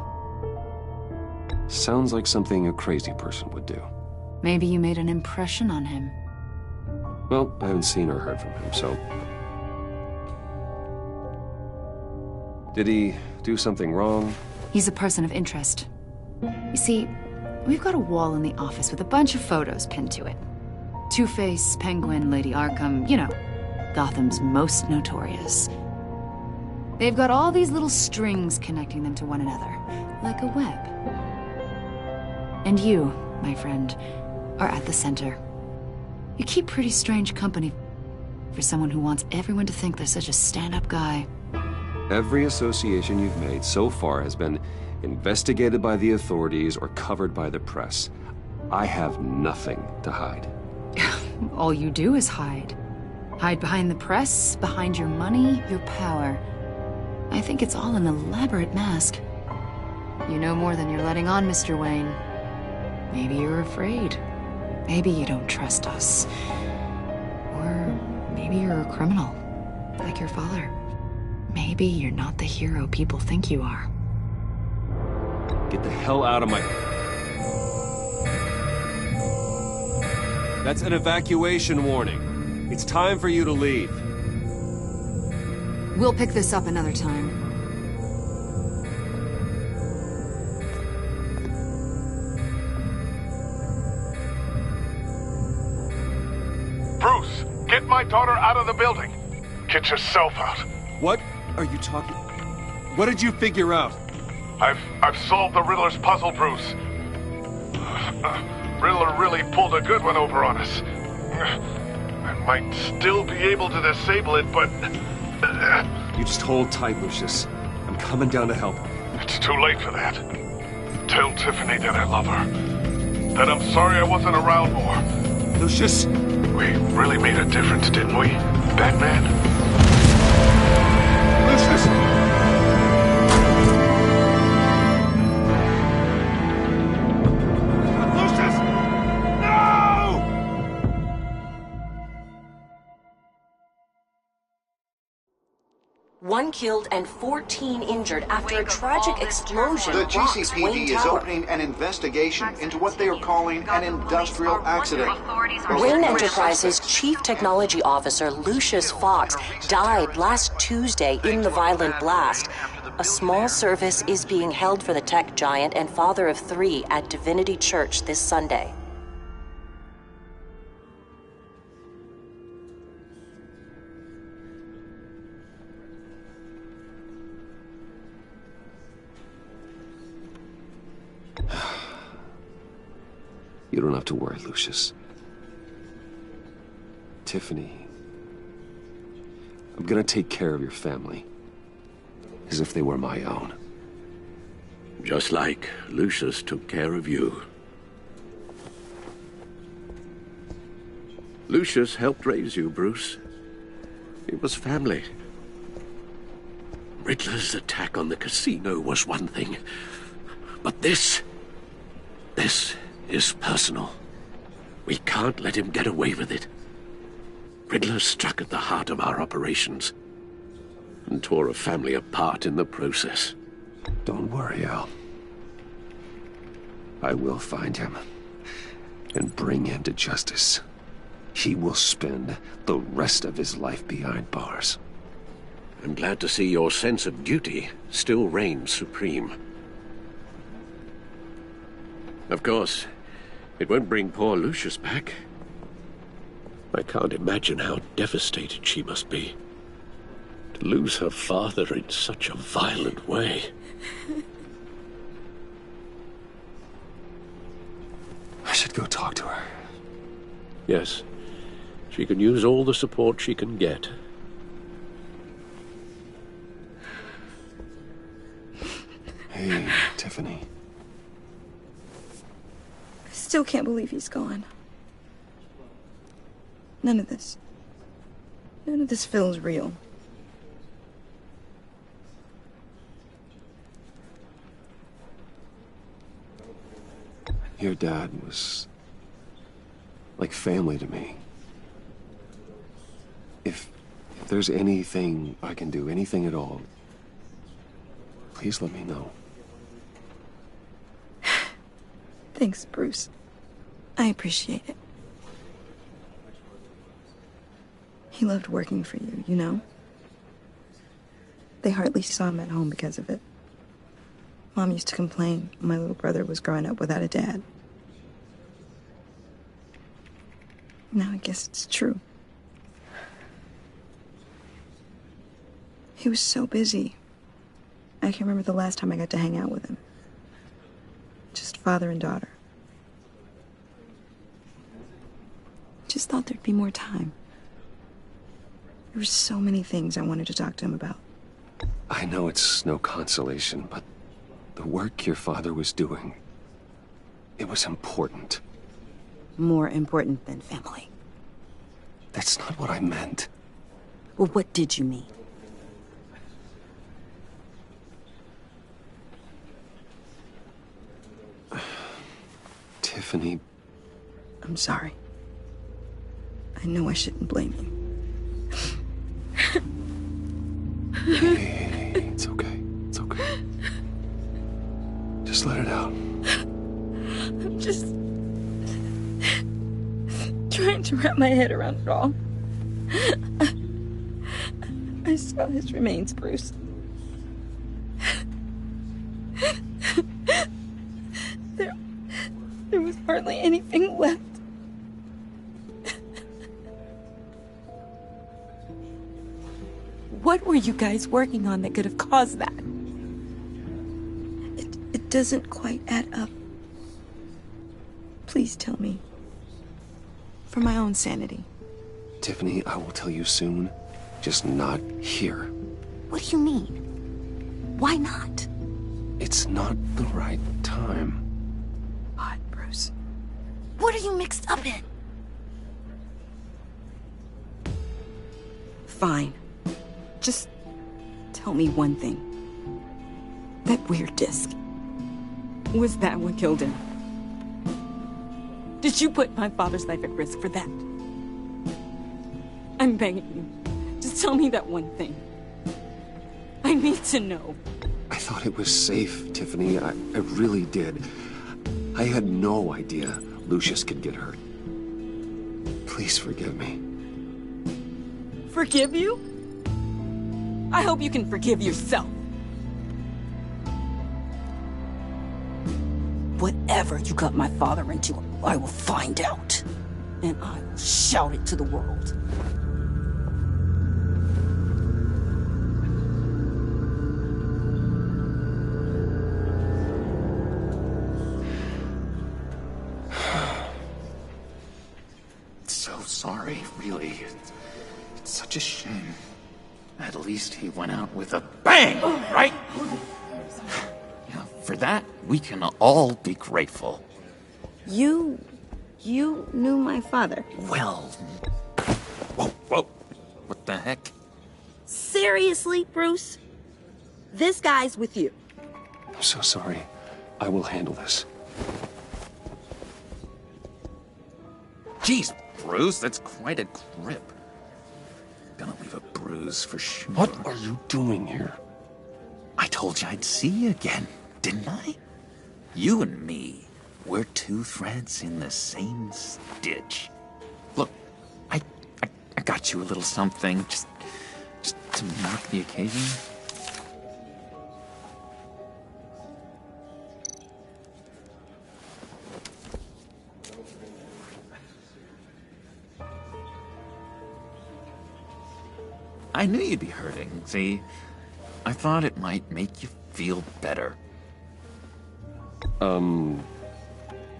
Sounds like something a crazy person would do. Maybe you made an impression on him. Well, I haven't seen or heard from him, so... Did he do something wrong? He's a person of interest. You see, we've got a wall in the office with a bunch of photos pinned to it. Two-Face, Penguin, Lady Arkham, you know, Gotham's most notorious. They've got all these little strings connecting them to one another, like a web. And you, my friend, are at the center. You keep pretty strange company for someone who wants everyone to think they're such a stand-up guy. Every association you've made so far has been investigated by the authorities or covered by the press. I have nothing to hide. All you do is hide. Hide behind the press, behind your money, your power. I think it's all an elaborate mask. You know more than you're letting on, Mr. Wayne. Maybe you're afraid. Maybe you don't trust us. Or maybe you're a criminal, like your father. Maybe you're not the hero people think you are. Get the hell out of my... That's an evacuation warning. It's time for you to leave. We'll pick this up another time. Bruce, get my daughter out of the building. Get yourself out. What are you talking... What did you figure out? I've solved the Riddler's puzzle, Bruce. Riddler really pulled a good one over on us. I might still be able to disable it, but... You just hold tight, Lucius. I'm coming down to help. It's too late for that. Tell Tiffany that I love her. That I'm sorry I wasn't around more. Lucius! We really made a difference, didn't we, Batman? Lucius! One killed and 14 injured after a tragic explosion. The rocks GCPD Wayne is Tower. opening an investigation into what they are calling an industrial accident. Wayne Enterprises' Chief Technology Officer, Lucius Fox, died last Tuesday in the violent blast. A small service is being held for the tech giant and father of 3 at Divinity Church this Sunday. You don't have to worry, Lucius. Tiffany. I'm gonna take care of your family. As if they were my own. Just like Lucius took care of you. Lucius helped raise you, Bruce. It was family. Riddler's attack on the casino was one thing. But this is personal. We can't let him get away with it. Riddler struck at the heart of our operations and tore a family apart in the process. Don't worry, Al. I will find him and bring him to justice. He will spend the rest of his life behind bars. I'm glad to see your sense of duty still reigns supreme. Of course, it won't bring poor Lucius back. I can't imagine how devastated she must be. To lose her father in such a violent way. I should go talk to her. Yes. She can use all the support she can get. Hey, Tiffany. I still can't believe he's gone. None of this feels real. Your dad was like family to me. If there's anything I can do, anything at all, please let me know. Thanks, Bruce. I appreciate it. He loved working for you, you know? They hardly saw him at home because of it. Mom used to complain my little brother was growing up without a dad. Now I guess it's true. He was so busy. I can't remember the last time I got to hang out with him. Just father and daughter. Just thought there'd be more time. There were so many things I wanted to talk to him about. I know it's no consolation, but the work your father was doing, it was important. More important than family. That's not what I meant. Well, what did you mean? Tiffany. I'm sorry. I know I shouldn't blame you. Hey, it's okay. It's okay. Just let it out. I'm just trying to wrap my head around it all. I saw his remains, Bruce. There was hardly anything left. What were you guys working on that could have caused that? It doesn't quite add up. Please tell me. For my own sanity. Tiffany, I will tell you soon. Just not here. What do you mean? Why not? It's not the right time. What, Bruce? What are you mixed up in? Fine. Just tell me one thing. That weird disc. Was that what killed him? Did you put my father's life at risk for that? I'm begging you. Just tell me that one thing. I need to know. I thought it was safe, Tiffany. I really did. I had no idea Lucius could get hurt. Please forgive me. Forgive you? I hope you can forgive yourself. Whatever you got my father into, I will find out. And I will shout it to the world. So sorry, really. It's such a shame. At least he went out with a bang, right? Yeah, for that, we can all be grateful. You knew my father. Well... Whoa. What the heck? Seriously, Bruce? This guy's with you. I'm so sorry. I will handle this. Jeez, Bruce, that's quite a grip. Gonna leave a bruise for sure. What are you doing here? I told you I'd see you again, didn't I? You and me, we're two threads in the same stitch. Look, I got you a little something, just to mark the occasion. I knew you'd be hurting, see? I thought it might make you feel better.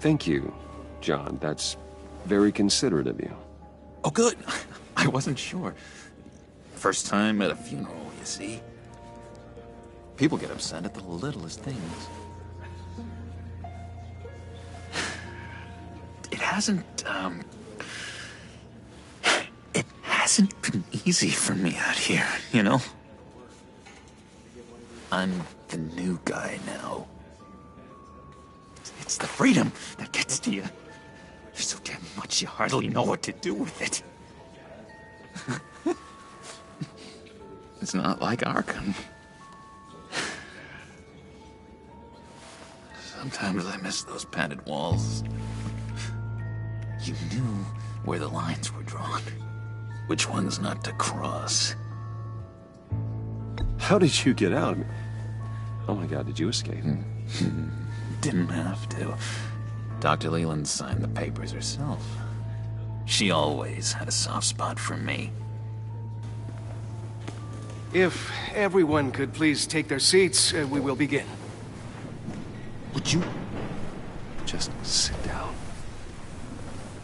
Thank you, John. That's very considerate of you. Oh, good. I wasn't sure. First time at a funeral, you see? People get upset at the littlest things. It hasn't been easy for me out here, you know? I'm the new guy now. It's the freedom that gets to you. There's so damn much you hardly know what to do with it. It's not like Arkham. Sometimes I miss those padded walls. You knew where the lines were drawn. Which ones not to cross. How did you get out? Oh my God, did you escape? Didn't have to. Dr. Leland signed the papers herself. She always had a soft spot for me. If everyone could please take their seats, we will begin. Would you just sit down?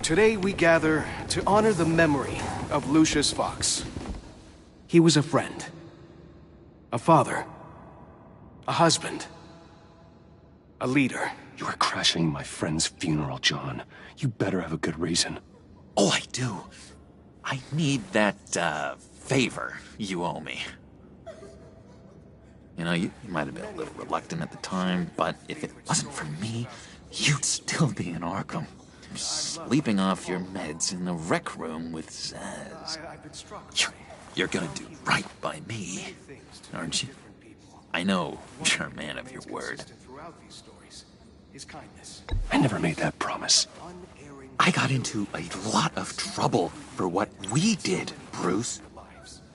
Today we gather to honor the memory of Lucius Fox. He was a friend, a father, a husband, a leader. You are crashing my friend's funeral, John. You better have a good reason. Oh, I do. I need that, favor you owe me. You know, you might have been a little reluctant at the time, but if it wasn't for me, you'd still be in Arkham. Sleeping off your meds in the rec room with Zaz. You're gonna do right by me, aren't you? I know you're a man of your word. I never made that promise. I got into a lot of trouble for what we did, Bruce.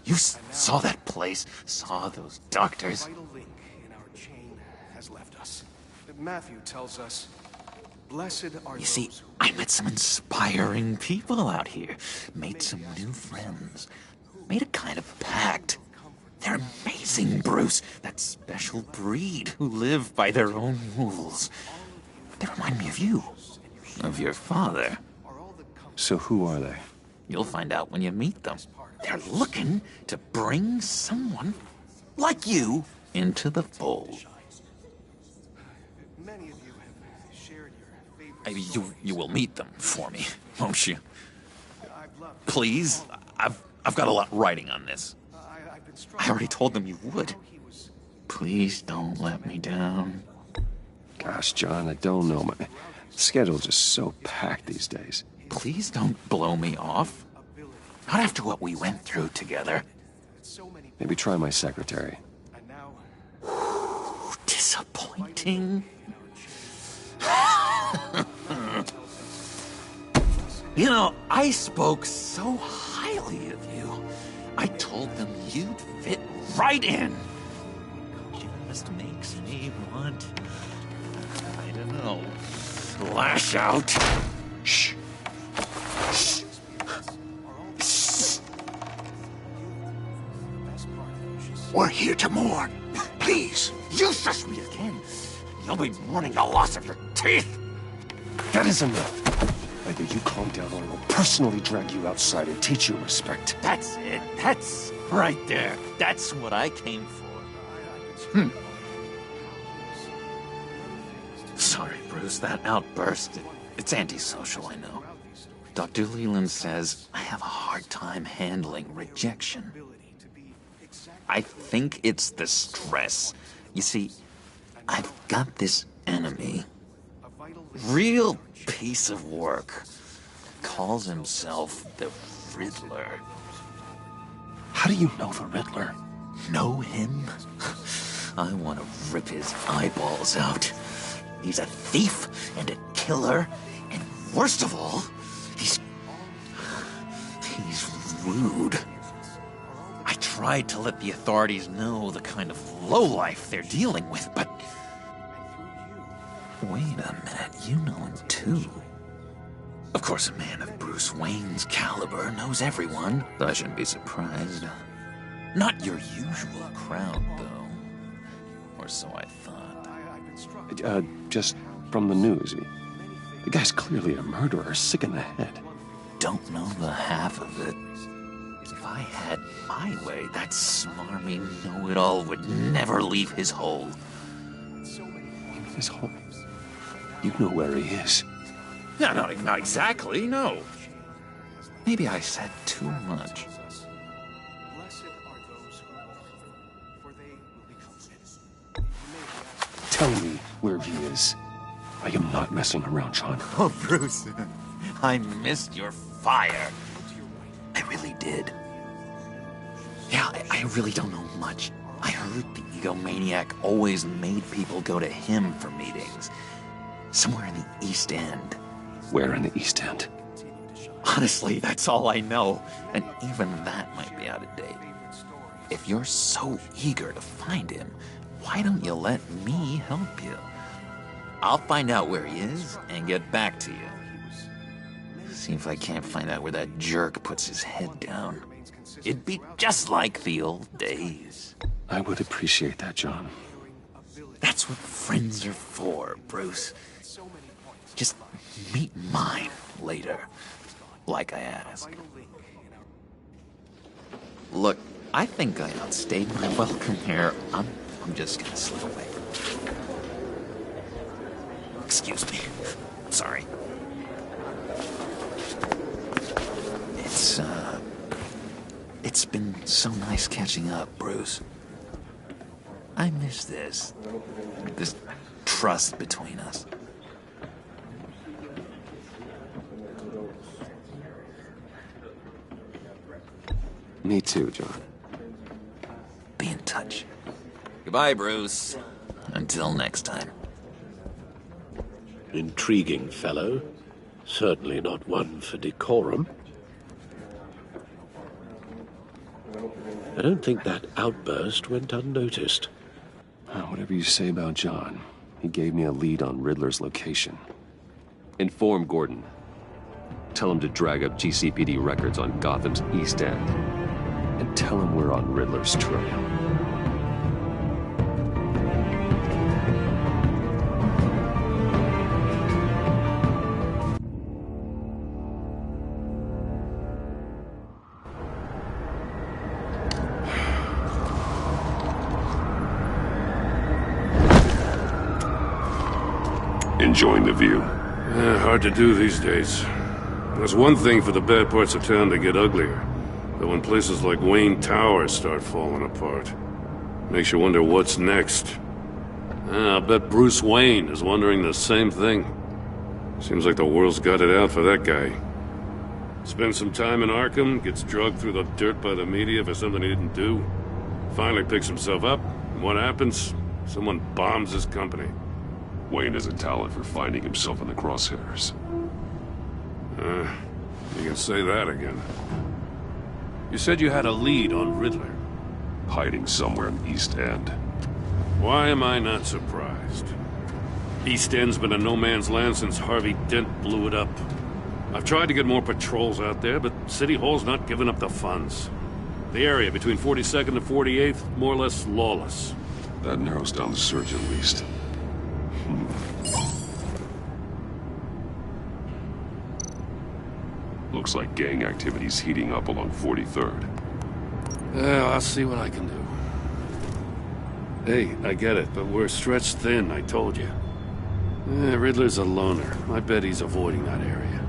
You saw that place, saw those doctors. Matthew tells us, blessed are You see, I met some inspiring people out here, made some new friends, made a kind of pact. They're amazing, Bruce, that special breed who live by their own rules. They remind me of you, of your father. So who are they? You'll find out when you meet them. They're looking to bring someone like you into the fold. You will meet them for me, won't you? Please, I've got a lot riding on this. I already told them you would. Please don't let me down. Gosh, John, I don't know. My schedule's just so packed these days. Please don't blow me off. Not after what we went through together. Maybe try my secretary. Disappointing. You know, I spoke so highly of you. I told them you'd fit right in. Just makes me want, I don't know, lash out. Shh. Shh. Shh. We're here to mourn. Please. You shush me again. You'll be mourning the loss of your teeth. That is enough. Either you calm down or I'll personally drag you outside and teach you respect. That's it. That's right there. That's what I came for. Sorry, Bruce, that outburst, it's antisocial, I know. Dr. Leland says I have a hard time handling rejection. I think it's the stress. You see, I've got this enemy. Real piece of work. Calls himself the Riddler. How do you know the Riddler? Know him? I want to rip his eyeballs out. He's a thief and a killer, and worst of all, he's rude. I tried to let the authorities know the kind of lowlife they're dealing with, but... Wait a minute, you know him too. Of course, a man of Bruce Wayne's caliber knows everyone, so I shouldn't be surprised. Not your usual crowd, though. Or so I thought. Just from the news. The guy's clearly a murderer, sick in the head. Don't know the half of it. If I had my way, that smarmy know-it-all would never leave his hole. His hole? You know where he is. No, not exactly, no. Maybe I said too much. Tell me where he is. I am not messing around, John. Oh, Bruce, I missed your fire. I really did. Yeah, I really don't know much. I heard the egomaniac always made people go to him for meetings. Somewhere in the East End. Where in the East End? Honestly, that's all I know. And even that might be out of date. If you're so eager to find him, why don't you let me help you? I'll find out where he is and get back to you. See if I can't find out where that jerk puts his head down. It'd be just like the old days. I would appreciate that, John. That's what friends are for, Bruce. Just meet mine later, like I asked. Look, I think I outstayed my welcome here. I'm just gonna slip away. Excuse me. Sorry. It's been so nice catching up, Bruce. I miss this trust between us. Me too, John. Be in touch. Goodbye, Bruce. Until next time. Intriguing fellow. Certainly not one for decorum. I don't think that outburst went unnoticed. Whatever you say about John, he gave me a lead on Riddler's location. Inform Gordon. Tell him to drag up GCPD records on Gotham's East End. And tell him we're on Riddler's trail. Enjoying the view? Hard to do these days. There's one thing for the bad parts of town to get uglier. But when places like Wayne Tower start falling apart, makes you wonder what's next. I bet Bruce Wayne is wondering the same thing. Seems like the world's got it out for that guy. Spends some time in Arkham, gets drugged through the dirt by the media for something he didn't do. Finally picks himself up, and what happens? Someone bombs his company. Wayne has a talent for finding himself in the crosshairs. You can say that again. You said you had a lead on Riddler. Hiding somewhere in the East End. Why am I not surprised? East End's been a no-man's land since Harvey Dent blew it up. I've tried to get more patrols out there, but City Hall's not giving up the funds. The area between 42nd and 48th, more or less lawless. That narrows down the search at least. Looks like gang activity's heating up along 43rd. Well, I'll see what I can do. Hey, I get it, but we're stretched thin, I told you. Riddler's a loner. I bet he's avoiding that area.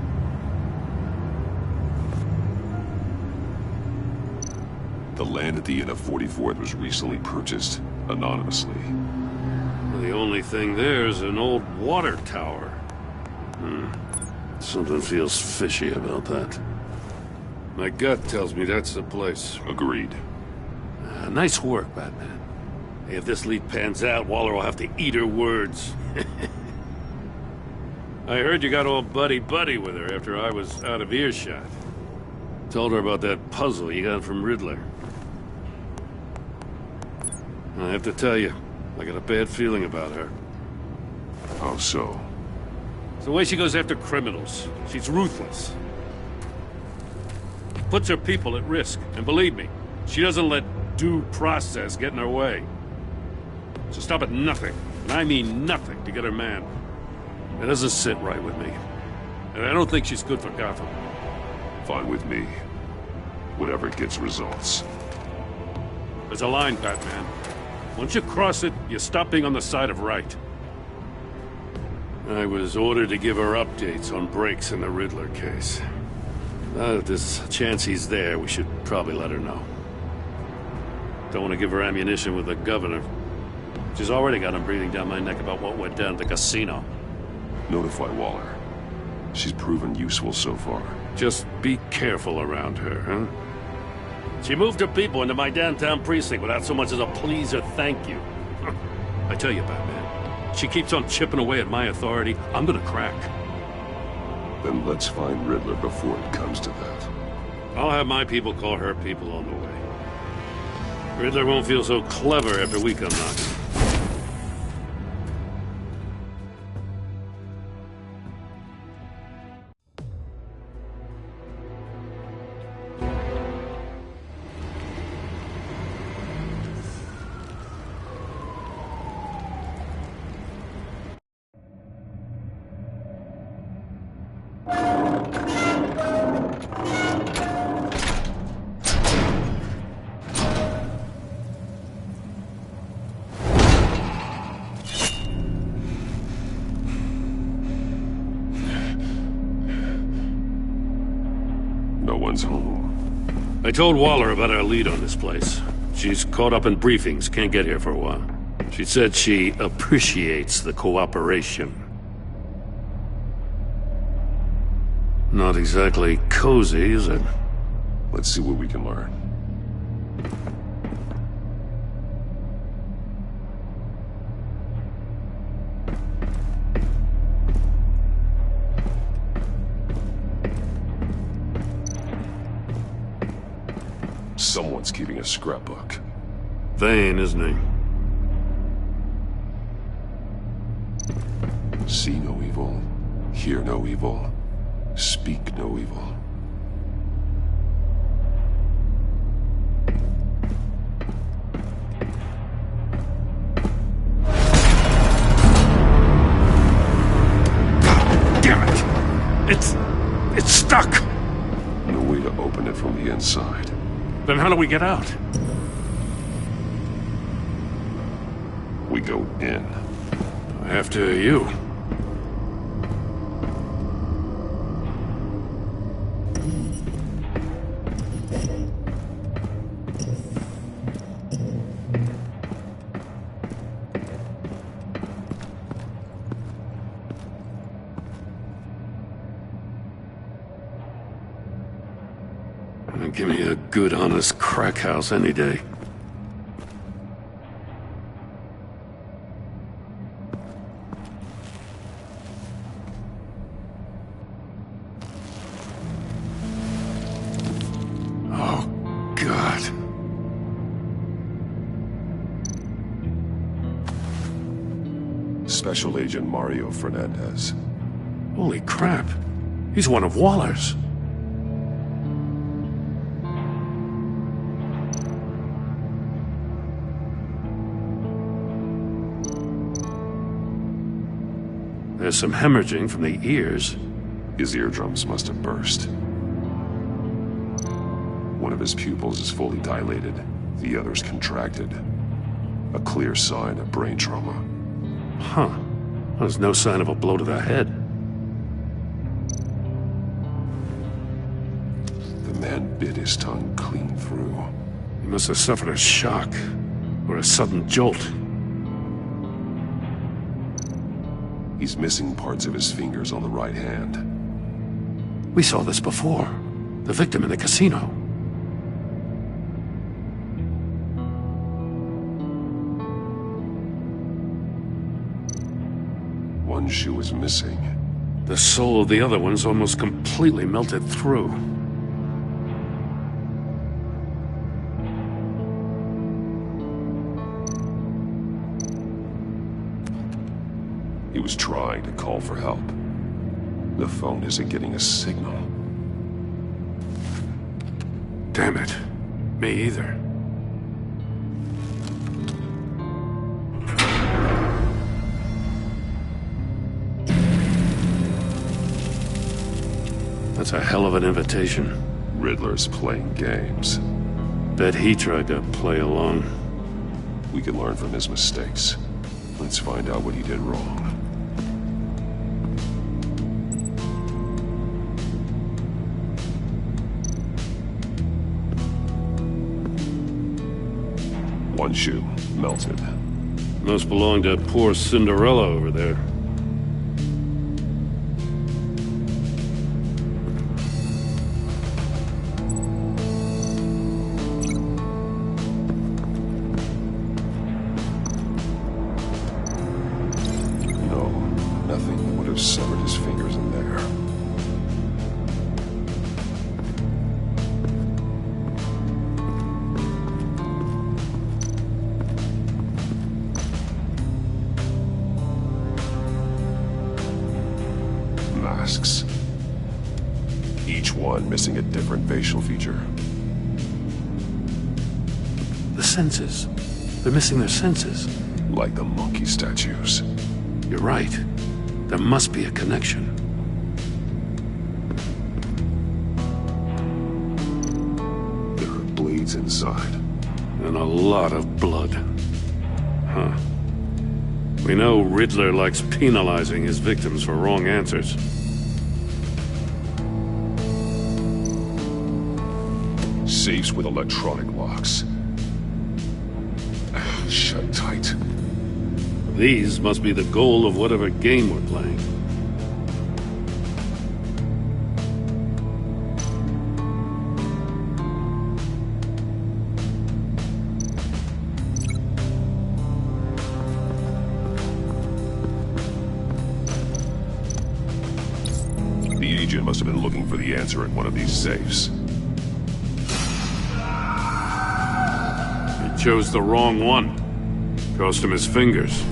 The land at the end of 44th was recently purchased, anonymously. Well, the only thing there is an old water tower. Something feels fishy about that. My gut tells me that's the place. Agreed. Nice work, Batman. Hey, if this lead pans out, Waller will have to eat her words. I heard you got all buddy-buddy with her after I was out of earshot. Told her about that puzzle you got from Riddler. I have to tell you, I got a bad feeling about her. How so? It's the way she goes after criminals. She's ruthless. Puts her people at risk, and believe me, she doesn't let due process get in her way. So stop at nothing, and I mean nothing, to get her man. It doesn't sit right with me. And I don't think she's good for Gotham. Fine with me. Whatever gets results. There's a line, Batman. Once you cross it, you stop being on the side of right. I was ordered to give her updates on breaks in the Riddler case. Now that there's a chance he's there, we should probably let her know. Don't want to give her ammunition with the governor. She's already got him breathing down my neck about what went down at the casino. Notify Waller. She's proven useful so far. Just be careful around her, huh? She moved her people into my downtown precinct without so much as a please or thank you. I tell you, Batman, she keeps on chipping away at my authority, I'm gonna crack. Then let's find Riddler before it comes to that. I'll have my people call her people on the way. Riddler won't feel so clever after we come knocking. Home. I told Waller about our lead on this place. She's caught up in briefings, can't get here for a while. She said she appreciates the cooperation. Not exactly cozy, is it? Let's see what we can learn. Someone's keeping a scrapbook. Vane, isn't he? See no evil, hear no evil, speak no evil. Damn it! It's stuck! No way to open it from the inside. Then how do we get out? We go in. After you. Give me a good, honest crack house any day. Oh, God. Special Agent Mario Fernandez. Holy crap. He's one of Waller's. There's some hemorrhaging from the ears. His eardrums must have burst. One of his pupils is fully dilated. The other's contracted. A clear sign of brain trauma. Huh. There's no sign of a blow to the head. The man bit his tongue clean through. He must have suffered a shock, or a sudden jolt. He's missing parts of his fingers on the right hand. We saw this before. The victim in the casino. One shoe is missing. The sole of the other one's almost completely melted through. He was trying to call for help. The phone isn't getting a signal. Damn it. Me either. That's a hell of an invitation. Riddler's playing games. Bet he tried to play along. We can learn from his mistakes. Let's find out what he did wrong. One shoe, melted. Must belong to poor Cinderella over there. No, nothing would have severed his fingers in there. Masks. Each one missing a different facial feature. The senses. They're missing their senses. Like the monkey statues. You're right. There must be a connection. There are bleeds inside. And a lot of blood. Huh. We know Riddler likes penalizing his victims for wrong answers. Safes with electronic locks. Shut tight. These must be the goal of whatever game we're playing. The agent must have been looking for the answer in one of these safes. He chose the wrong one. Cost him his fingers.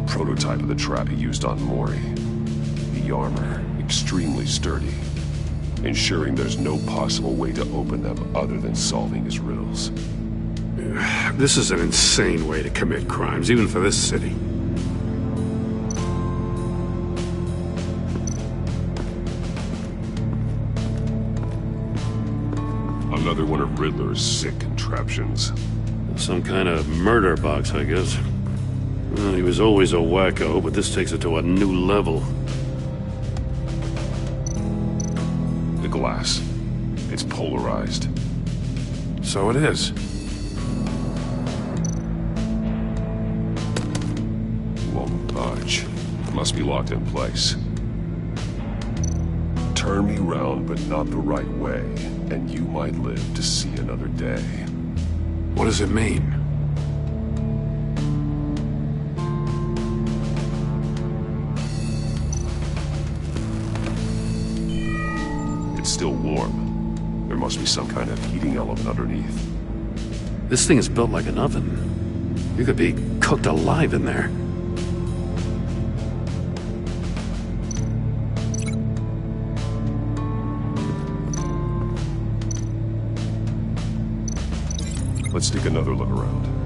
Prototype of the trap he used on Mori. The armor, extremely sturdy, ensuring there's no possible way to open them other than solving his riddles. This is an insane way to commit crimes, even for this city. Another one of Riddler's sick contraptions. Some kind of murder box, I guess. Well, he was always a wacko, but this takes it to a new level. The glass. It's polarized. So it is. Won't budge. Must be locked in place. Turn me round, but not the right way, and you might live to see another day. What does it mean? It's still warm. There must be some kind of heating element underneath. This thing is built like an oven. You could be cooked alive in there. Let's take another look around.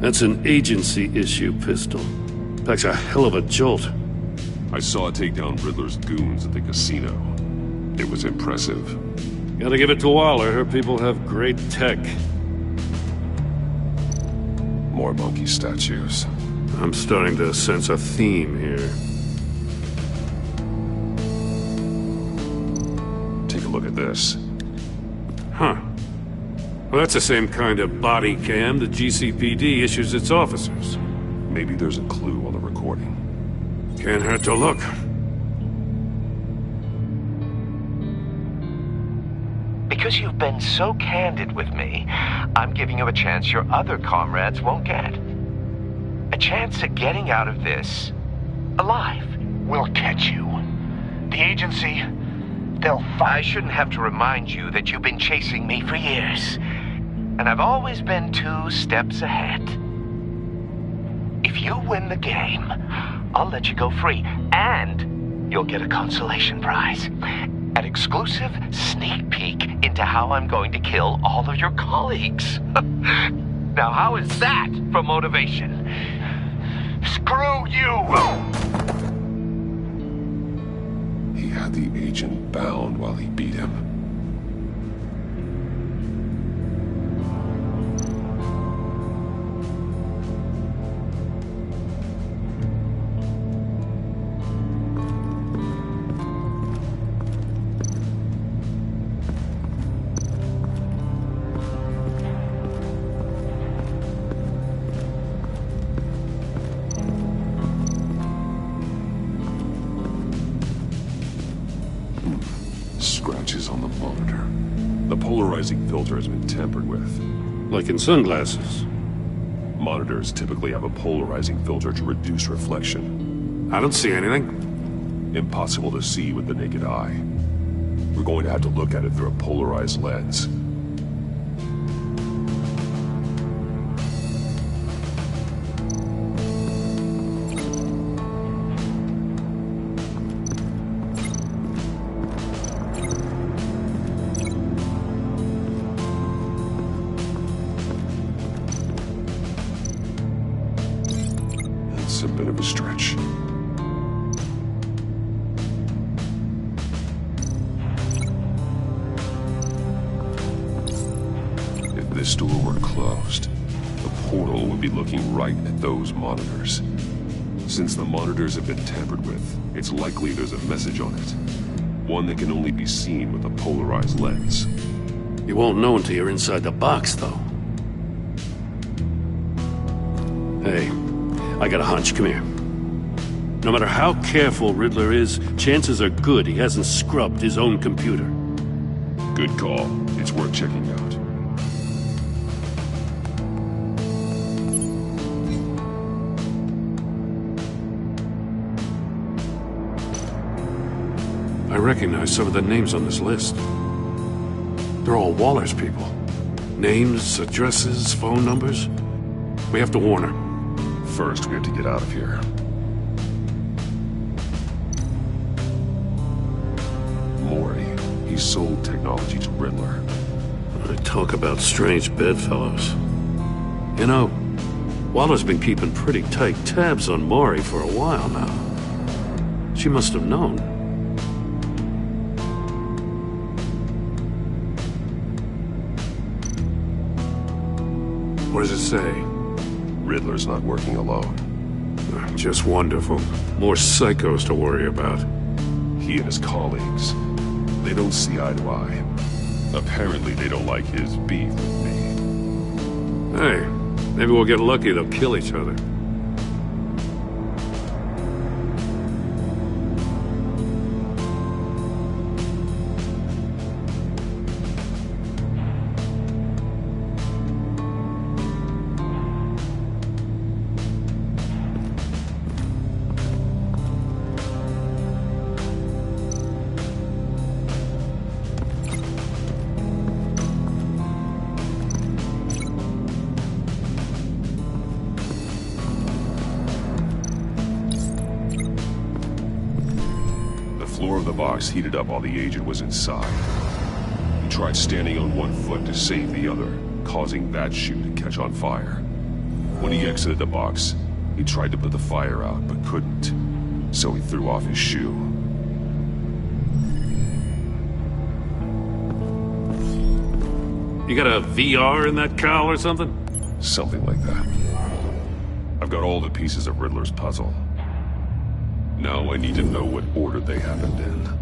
That's an agency-issue pistol. Packs a hell of a jolt. I saw it take down Riddler's goons at the casino. It was impressive. Gotta give it to Waller. Her people have great tech. More monkey statues. I'm starting to sense a theme here. Take a look at this. Huh. Well, that's the same kind of body cam the GCPD issues its officers. Maybe there's a clue on the recording. Can't hurt to look. Because you've been so candid with me, I'm giving you a chance your other comrades won't get. A chance at getting out of this alive. We'll catch you. The agency, they'll find... I shouldn't have to remind you that you've been chasing me for years. And I've always been 2 steps ahead. If you win the game, I'll let you go free. And you'll get a consolation prize. An exclusive sneak peek into how I'm going to kill all of your colleagues. Now, how is that for motivation? Screw you! He had the agent bound while he beat him. Scratches on the monitor. The polarizing filter has been tampered with. Like in sunglasses. Monitors typically have a polarizing filter to reduce reflection. I don't see anything. Impossible to see with the naked eye. We're going to have to look at it through a polarized lens. It's a bit of a stretch. If this door were closed, the portal would be looking right at those monitors. Since the monitors have been tampered with, it's likely there's a message on it. One that can only be seen with a polarized lens. You won't know until you're inside the box, though. Hey, I got a hunch. Come here. No matter how careful Riddler is, chances are good he hasn't scrubbed his own computer. Good call. It's worth checking out. I recognize some of the names on this list. They're all Waller's people. Names, addresses, phone numbers. We have to warn her. First, we have to get out of here. Mori, he sold technology to Riddler. I talk about strange bedfellows. You know, Waller's been keeping pretty tight tabs on Mori for a while now. She must have known. What does it say? Riddler's not working alone. Just wonderful. More psychos to worry about. He and his colleagues, they don't see eye to eye. Apparently they don't like his beef with me. Hey, maybe we'll get lucky they'll kill each other. The floor of the box heated up while the agent was inside. He tried standing on one foot to save the other, causing that chute to catch on fire. When he exited the box, he tried to put the fire out, but couldn't. So he threw off his shoe. You got a VR in that cowl or something? Something like that. I've got all the pieces of Riddler's puzzle. Now I need to know what order they happened in.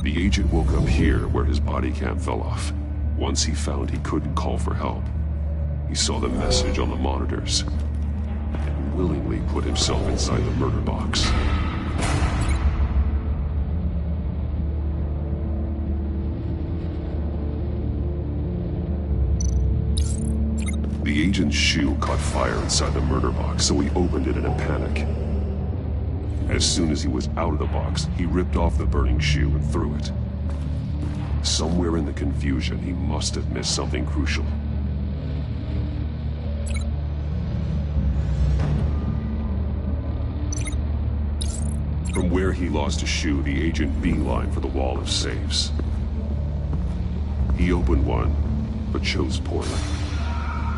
The agent woke up here where his body cam fell off. Once he found he couldn't call for help, he saw the message on the monitors and willingly put himself inside the murder box. The agent's shoe caught fire inside the murder box, so he opened it in a panic. As soon as he was out of the box, he ripped off the burning shoe and threw it. Somewhere in the confusion, he must have missed something crucial. From where he lost his shoe, the agent beelined for the wall of safes. He opened one, but chose poorly.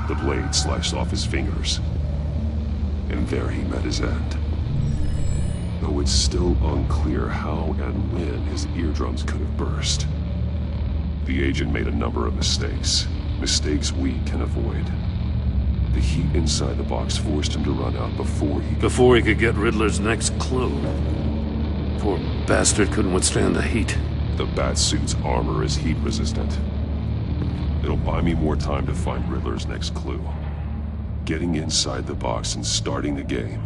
The blade sliced off his fingers, and there he met his end. Though it's still unclear how and when his eardrums could have burst. The agent made a number of mistakes. Mistakes we can avoid. The heat inside the box forced him to run out before he could get Riddler's next clue. Poor bastard couldn't withstand the heat. The Batsuit's armor is heat resistant. It'll buy me more time to find Riddler's next clue. Getting inside the box and starting the game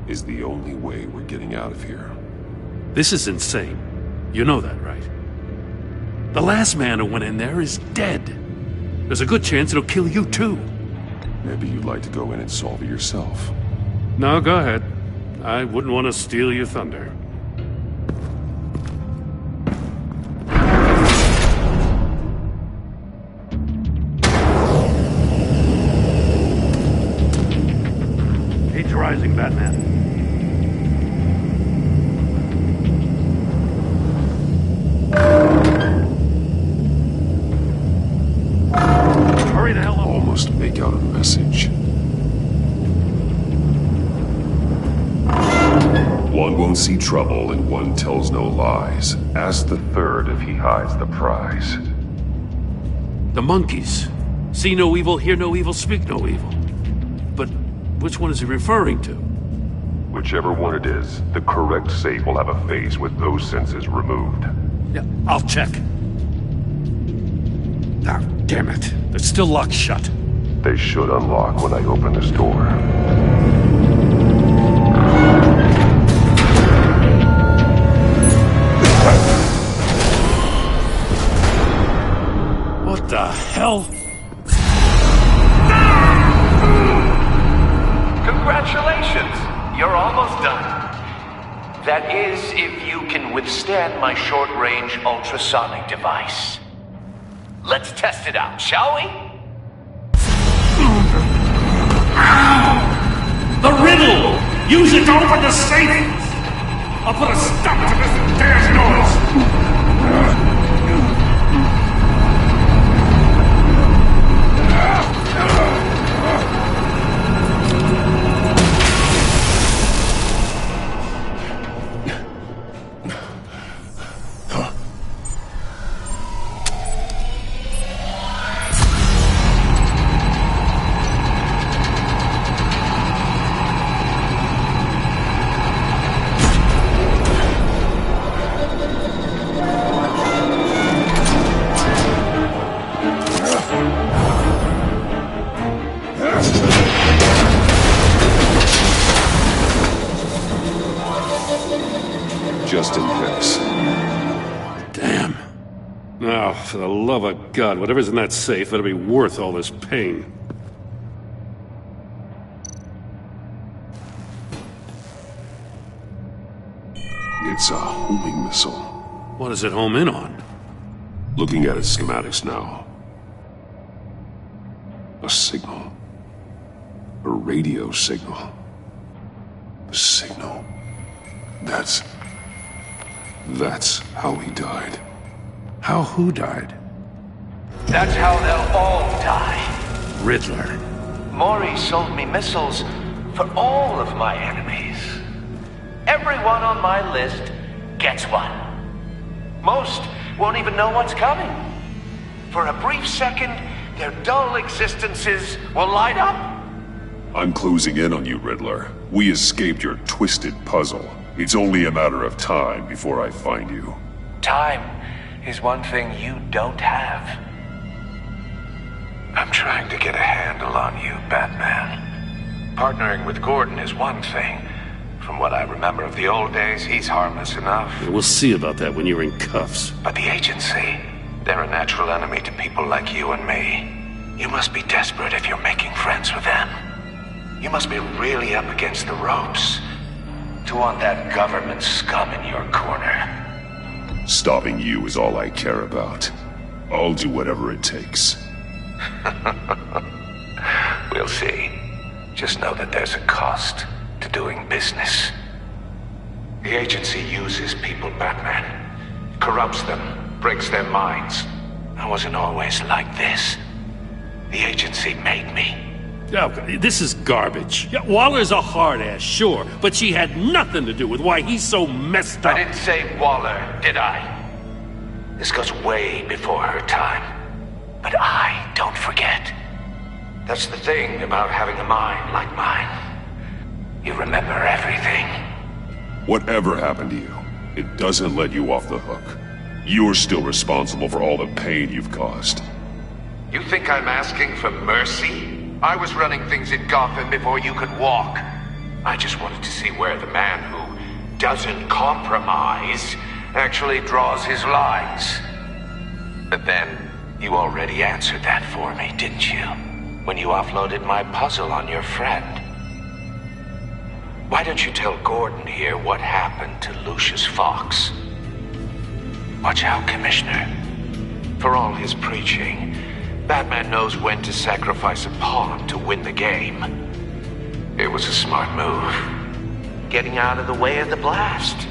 is the only way we're getting out of here. This is insane. You know that, right? The last man who went in there is dead. There's a good chance it'll kill you too. Maybe you'd like to go in and solve it yourself. No, go ahead. I wouldn't want to steal your thunder. Heat's rising, Batman. Hurry the hell up. Almost make out a message. One won't see trouble and one tells no lies. Ask the third if he hides the prize. The monkeys. See no evil, hear no evil, speak no evil. But which one is he referring to? Whichever one it is, the correct safe will have a face with those senses removed. Yeah, I'll check. Ah, damn it. They're still locked shut. They should unlock when I open this door. What the hell? Congratulations! You're almost done. That is, if you can withstand my short-range ultrasonic device. Let's test it out, shall we? The riddle! Use it to open the safe! I'll put a stop to this damn noise! Just in case. Damn. Now, for the love of God, whatever's in that safe better be worth all this pain. It's a homing missile. What does it home in on? Looking at its schematics now. A signal. A radio signal. A signal. That's how he died. How who died? That's how they'll all die. Riddler. Maury sold me missiles for all of my enemies. Everyone on my list gets one. Most won't even know what's coming. For a brief second, their dull existences will light up. I'm closing in on you, Riddler. We escaped your twisted puzzle. It's only a matter of time before I find you. Time is one thing you don't have. I'm trying to get a handle on you, Batman. Partnering with Gordon is one thing. From what I remember of the old days, he's harmless enough. We'll see about that when you're in cuffs. But the agency, they're a natural enemy to people like you and me. You must be desperate if you're making friends with them. You must be really up against the ropes to want that government scum in your corner. Stopping you is all I care about. I'll do whatever it takes. We'll see. Just know that there's a cost to doing business. The agency uses people, Batman. Corrupts them, breaks their minds. I wasn't always like this. The agency made me. Oh, this is garbage. Yeah, Waller's a hard-ass, sure, but she had nothing to do with why he's so messed up. I didn't say Waller, did I? This goes way before her time. But I don't forget. That's the thing about having a mind like mine. You remember everything. Whatever happened to you, it doesn't let you off the hook. You're still responsible for all the pain you've caused. You think I'm asking for mercy? I was running things in Gotham before you could walk. I just wanted to see where the man who doesn't compromise actually draws his lines. But then, you already answered that for me, didn't you? When you offloaded my puzzle on your friend. Why don't you tell Gordon here what happened to Lucius Fox? Watch out, Commissioner. For all his preaching, Batman knows when to sacrifice a pawn to win the game. It was a smart move. Getting out of the way of the blast.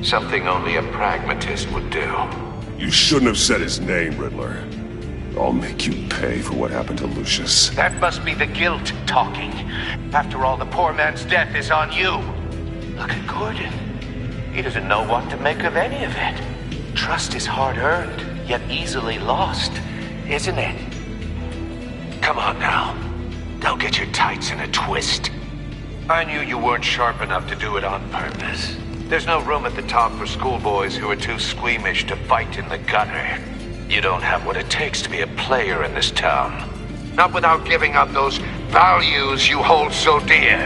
Something only a pragmatist would do. You shouldn't have said his name, Riddler. I'll make you pay for what happened to Lucius. That must be the guilt talking. After all, the poor man's death is on you. Look at Gordon. He doesn't know what to make of any of it. Trust is hard-earned, yet easily lost, isn't it? Come on now. Don't get your tights in a twist. I knew you weren't sharp enough to do it on purpose. There's no room at the top for schoolboys who are too squeamish to fight in the gutter. You don't have what it takes to be a player in this town. Not without giving up those values you hold so dear.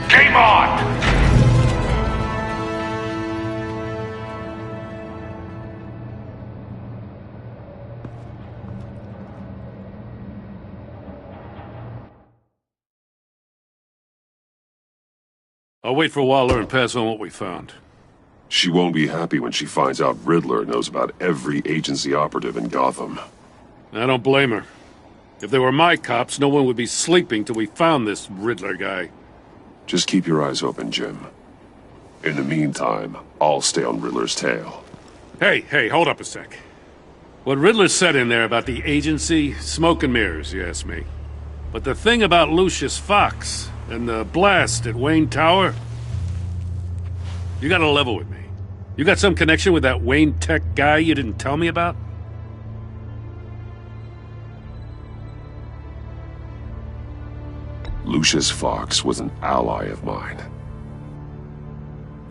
Game on! I'll wait for Waller and pass on what we found. She won't be happy when she finds out Riddler knows about every agency operative in Gotham. I don't blame her. If they were my cops, no one would be sleeping till we found this Riddler guy. Just keep your eyes open, Jim. In the meantime, I'll stay on Riddler's tail. Hey, hold up a sec. What Riddler said in there about the agency, smoke and mirrors, you ask me. But the thing about Lucius Fox and the blast at Wayne Tower, you gotta level with me. You got some connection with that Wayne Tech guy you didn't tell me about? Lucius Fox was an ally of mine.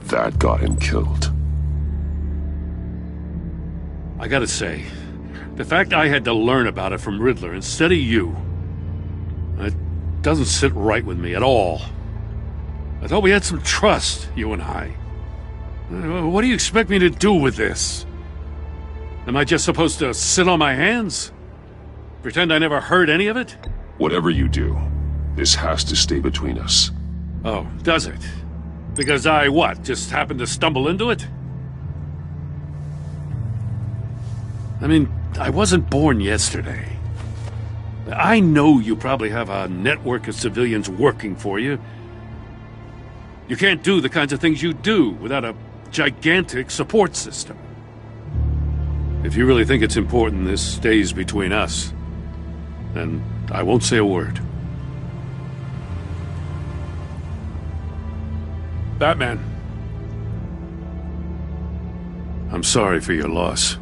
That got him killed. I gotta say, the fact I had to learn about it from Riddler instead of you, it doesn't sit right with me at all. I thought we had some trust, you and I. What do you expect me to do with this? Am I just supposed to sit on my hands? Pretend I never heard any of it? Whatever you do, this has to stay between us. Oh, does it? Because I, what, just happened to stumble into it? I mean, I wasn't born yesterday. I know you probably have a network of civilians working for you. You can't do the kinds of things you do without a gigantic support system. If you really think it's important this stays between us, then I won't say a word. Batman. I'm sorry for your loss.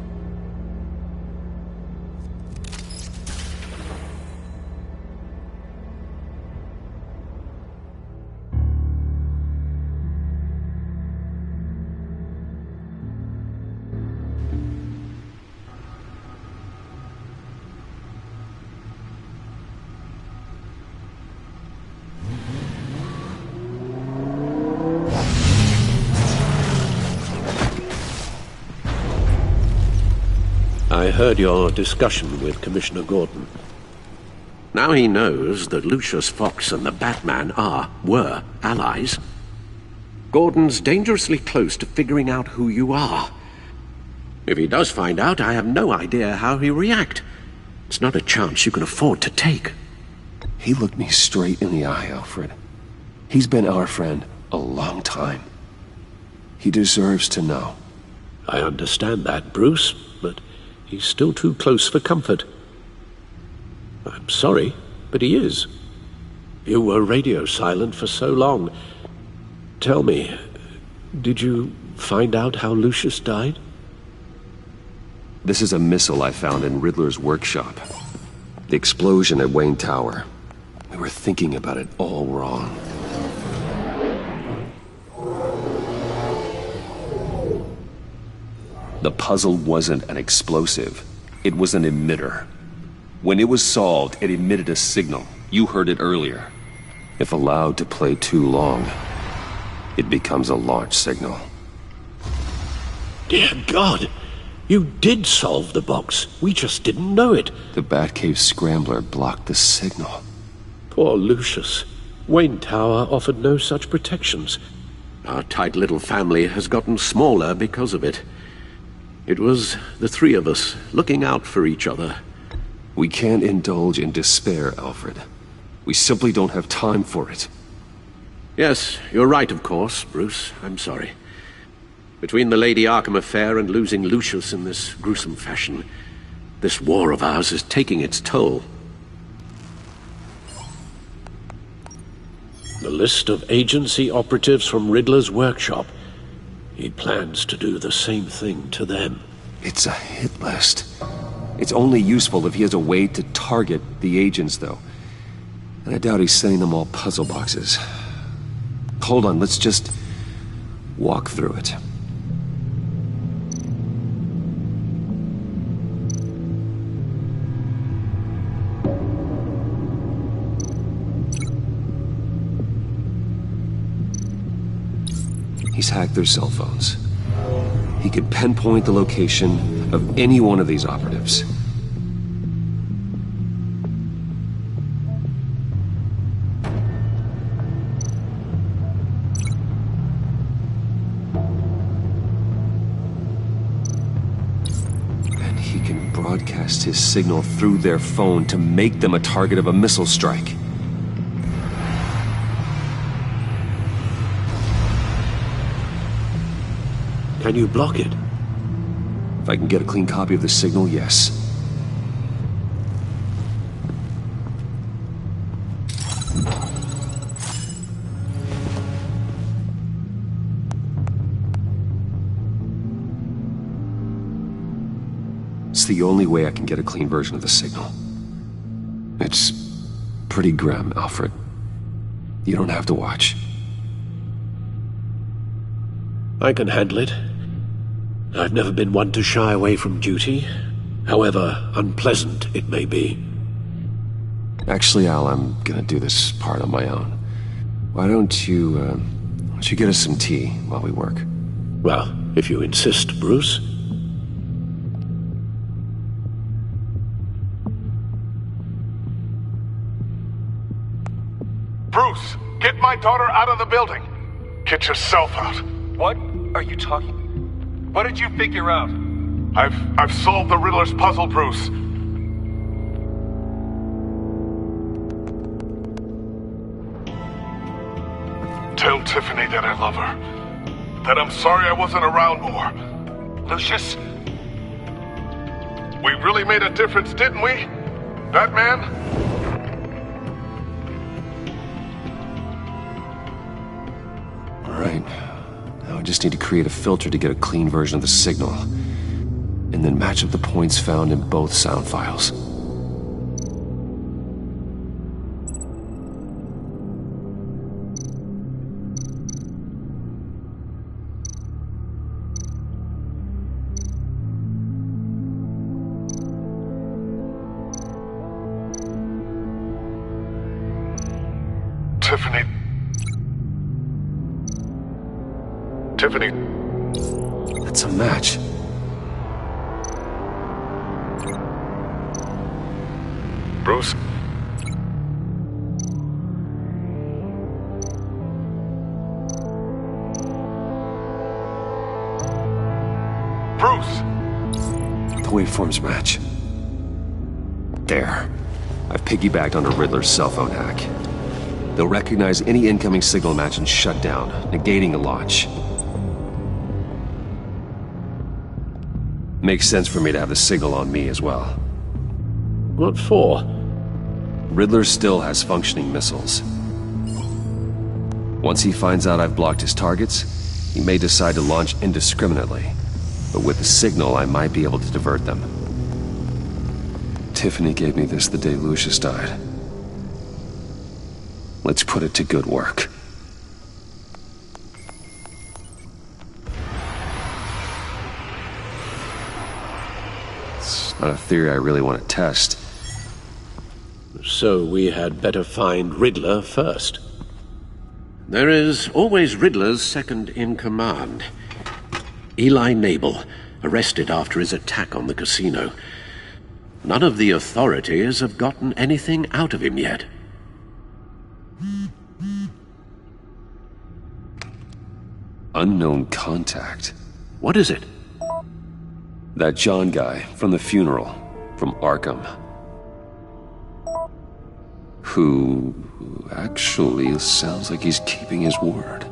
I heard your discussion with Commissioner Gordon. Now he knows that Lucius Fox and the Batman were allies. Gordon's dangerously close to figuring out who you are. If he does find out, I have no idea how he'll react. It's not a chance you can afford to take. He looked me straight in the eye, Alfred. He's been our friend a long time. He deserves to know. I understand that, Bruce, but he's still too close for comfort. I'm sorry, but he is. You were radio silent for so long. Tell me, did you find out how Lucius died? This is a missile I found in Riddler's workshop. The explosion at Wayne Tower. We were thinking about it all wrong. The puzzle wasn't an explosive. It was an emitter. When it was solved, it emitted a signal. You heard it earlier. If allowed to play too long, it becomes a launch signal. Dear God! You did solve the box. We just didn't know it. The Batcave scrambler blocked the signal. Poor Lucius. Wayne Tower offered no such protections. Our tight little family has gotten smaller because of it. It was the three of us looking out for each other. We can't indulge in despair, Alfred. We simply don't have time for it. Yes, you're right, of course, Bruce. I'm sorry. Between the Lady Arkham affair and losing Lucius in this gruesome fashion, this war of ours is taking its toll. The list of agency operatives from Riddler's workshop. He plans to do the same thing to them. It's a hit list. It's only useful if he has a way to target the agents, though. And I doubt he's sending them all puzzle boxes. Hold on, let's just walk through it. He's hacked their cell phones. He could pinpoint the location of any one of these operatives. And he can broadcast his signal through their phone to make them a target of a missile strike. Can you block it? If I can get a clean copy of the signal, yes. It's the only way I can get a clean version of the signal. It's pretty grim, Alfred. You don't have to watch. I can handle it. I've never been one to shy away from duty, however unpleasant it may be. Actually, Al, I'm gonna do this part on my own. Why don't you get us some tea while we work? Well, if you insist, Bruce. Bruce, get my daughter out of the building. Get yourself out. What are you talking? What did you figure out? I've solved the Riddler's puzzle, Bruce. Tell Tiffany that I love her. That I'm sorry I wasn't around more. Lucius? We really made a difference, didn't we? Batman? All right. Now I just need to create a filter to get a clean version of the signal. And then match up the points found in both sound files. Tiffany. That's a match. Bruce? Bruce! The waveforms match. There. I've piggybacked onto Riddler's cell phone hack. They'll recognize any incoming signal match and shut down, negating a launch. Makes sense for me to have the signal on me as well. What for? Riddler still has functioning missiles. Once he finds out I've blocked his targets, he may decide to launch indiscriminately. But with the signal, I might be able to divert them. Tiffany gave me this the day Lucius died. Let's put it to good work. It's not a theory I really want to test. So we had better find Riddler first. There is always Riddler's second-in-command. Eli Nabel, arrested after his attack on the casino. None of the authorities have gotten anything out of him yet. Unknown contact. What is it? That John guy from the funeral, from Arkham. Who actually sounds like he's keeping his word.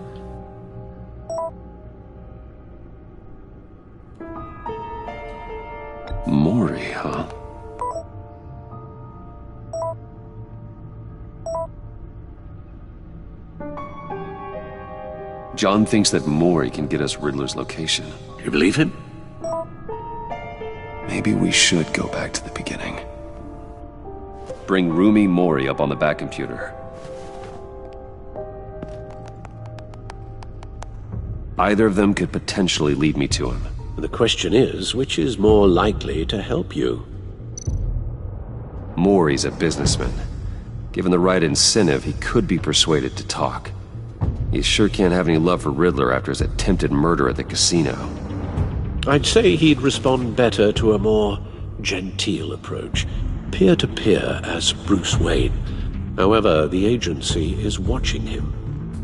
Mori, huh? John thinks that Mori can get us Riddler's location. You believe him? Maybe we should go back to the beginning. Bring Rumi Mori up on the back computer. Either of them could potentially lead me to him. The question is, which is more likely to help you? Mori's a businessman. Given the right incentive, he could be persuaded to talk. He sure can't have any love for Riddler after his attempted murder at the casino. I'd say he'd respond better to a more genteel approach. Peer-to-peer as Bruce Wayne. However, the agency is watching him.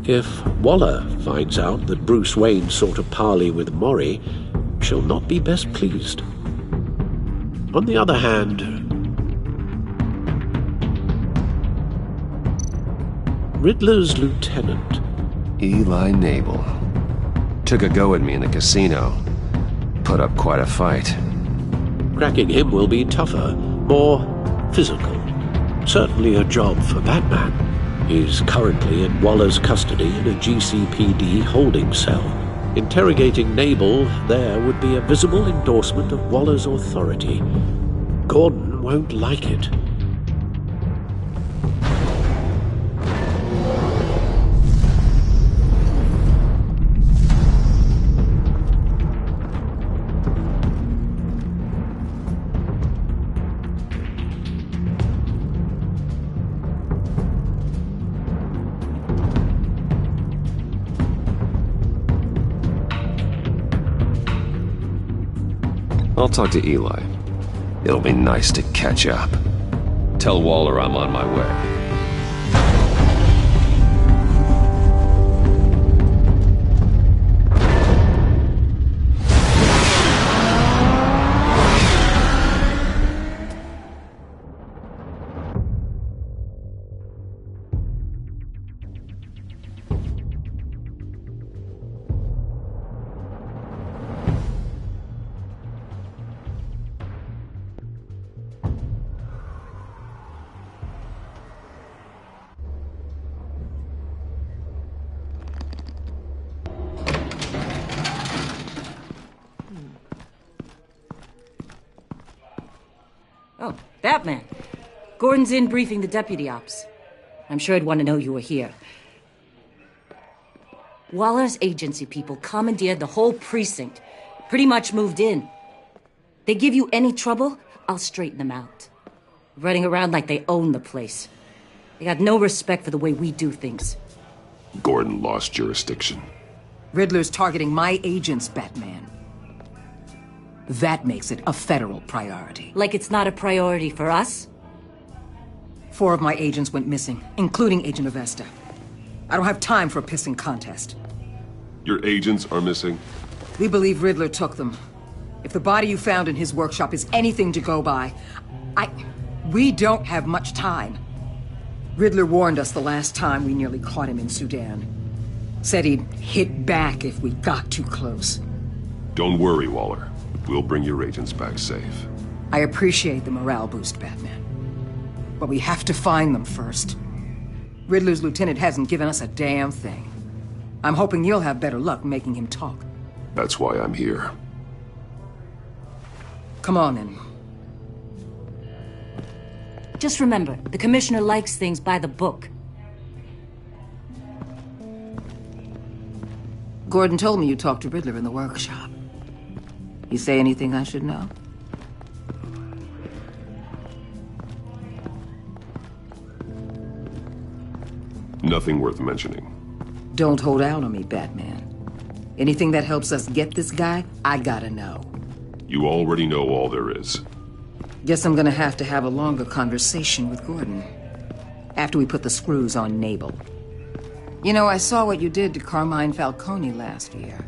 If Waller finds out that Bruce Wayne sought a parley with Mori, she'll not be best pleased. On the other hand, Riddler's lieutenant, Eli Nabel, took a go at me in the casino. Put up quite a fight. Cracking him will be tougher, more physical. Certainly a job for Batman. He's currently in Waller's custody in a GCPD holding cell. Interrogating Nabel there would be a visible endorsement of Waller's authority. Gordon won't like it. I'll talk to Eli. It'll be nice to catch up. Tell Waller I'm on my way. Oh, Batman. Gordon's in briefing the deputy ops. I'm sure I'd want to know you were here. Waller's agency people commandeered the whole precinct. Pretty much moved in. They give you any trouble, I'll straighten them out. Running around like they own the place. They got no respect for the way we do things. Gordon lost jurisdiction. Riddler's targeting my agents, Batman. That makes it a federal priority. Like it's not a priority for us? 4 of my agents went missing, including Agent Avesta. I don't have time for a pissing contest. Your agents are missing? We believe Riddler took them. If the body you found in his workshop is anything to go by, we don't have much time. Riddler warned us the last time we nearly caught him in Sudan. Said he'd hit back if we got too close. Don't worry, Waller. We'll bring your agents back safe. I appreciate the morale boost, Batman. But we have to find them first. Riddler's lieutenant hasn't given us a damn thing. I'm hoping you'll have better luck making him talk. That's why I'm here. Come on, then. Just remember, the commissioner likes things by the book. Gordon told me you talked to Riddler in the workshop. You say anything I should know? Nothing worth mentioning. Don't hold out on me, Batman. Anything that helps us get this guy, I gotta know. You already know all there is. Guess I'm gonna have to have a longer conversation with Gordon. After we put the screws on Nabel. You know, I saw what you did to Carmine Falcone last year.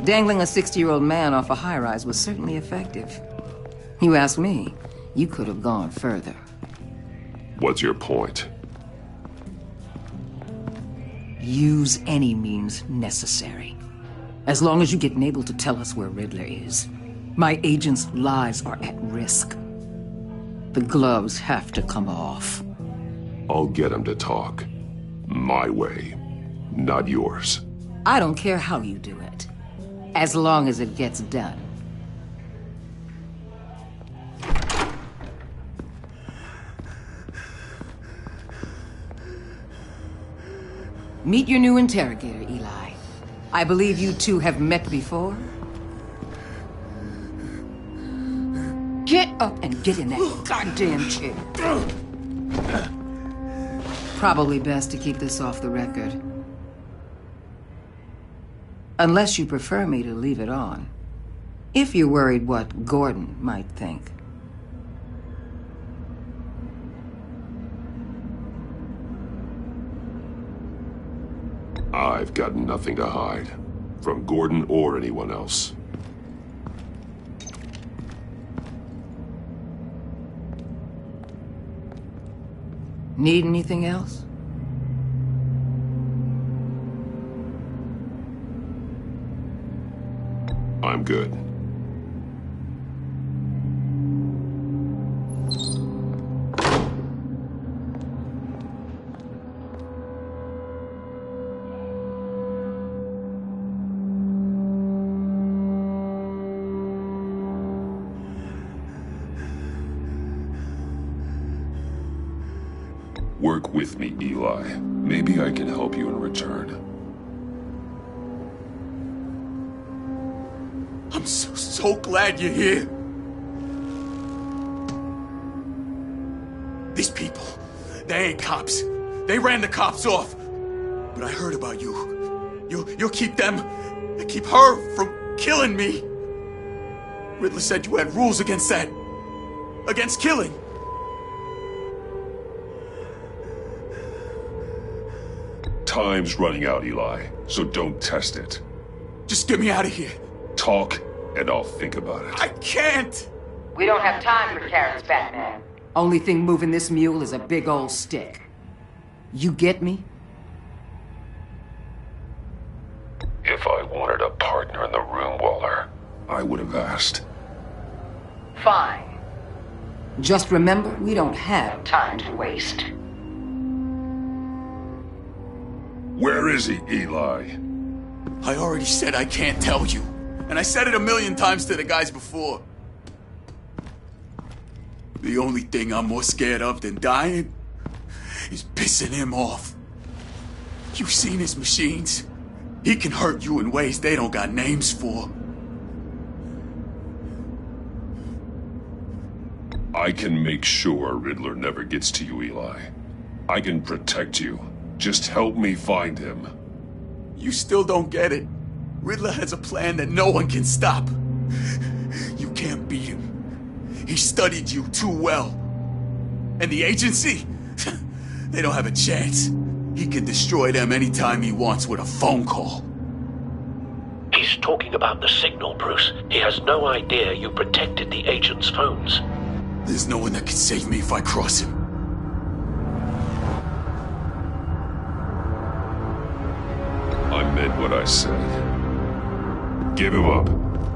Dangling a 60-year-old man off a high-rise was certainly effective. You ask me, you could have gone further. What's your point? Use any means necessary. As long as you get Nabel to tell us where Riddler is. My agents' lives are at risk. The gloves have to come off. I'll get him to talk. My way, not yours. I don't care how you do it, as long as it gets done. Meet your new interrogator, Eli. I believe you two have met before. Get up and get in that goddamn chair. Probably best to keep this off the record. Unless you prefer me to leave it on. If you're worried what Gordon might think. I've got nothing to hide. From Gordon or anyone else. Need anything else? I'm good. Work with me, Eli. Maybe I can help you in return. I'm so glad you're here. These people, they ain't cops. They ran the cops off. But I heard about you. You'll keep them, keep her from killing me. Riddler said you had rules against that. Against killing. Time's running out, Eli, so don't test it. Just get me out of here. Talk, and I'll think about it. I can't! We don't have time for carrots, Batman. Only thing moving this mule is a big old stick. You get me? If I wanted a partner in the room, Waller, I would have asked. Fine. Just remember, we don't have time to waste. Where is he, Eli? I already said I can't tell you. And I said it 1,000,000 times to the guys before. The only thing I'm more scared of than dying is pissing him off. You've seen his machines. He can hurt you in ways they don't got names for. I can make sure Riddler never gets to you, Eli. I can protect you. Just help me find him. You still don't get it. Riddler has a plan that no one can stop. You can't beat him. He studied you too well. And the agency? They don't have a chance. He can destroy them anytime he wants with a phone call. He's talking about the signal, Bruce. He has no idea you protected the agent's phones. There's no one that can save me if I cross him. I meant what I said. Give him up,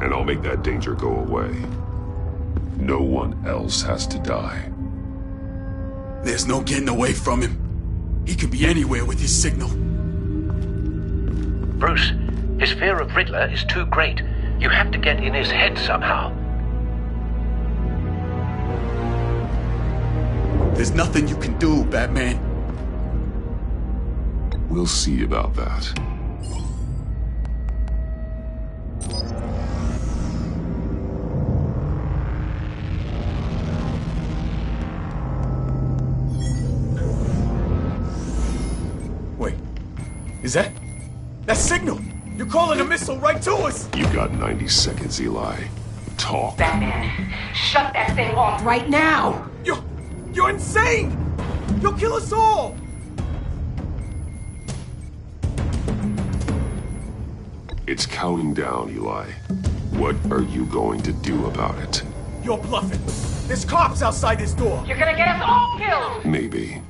and I'll make that danger go away. No one else has to die. There's no getting away from him. He could be anywhere with his signal. Bruce, his fear of Riddler is too great. You have to get in his head somehow. There's nothing you can do, Batman. We'll see about that. Wait, is that signal? You're calling a missile right to us! You got 90 seconds, Eli. Talk. Batman, shut that thing off right now! You're insane! You'll kill us all! It's counting down, Eli. What are you going to do about it? You're bluffing. There's cops outside this door. You're gonna get us all killed! Maybe.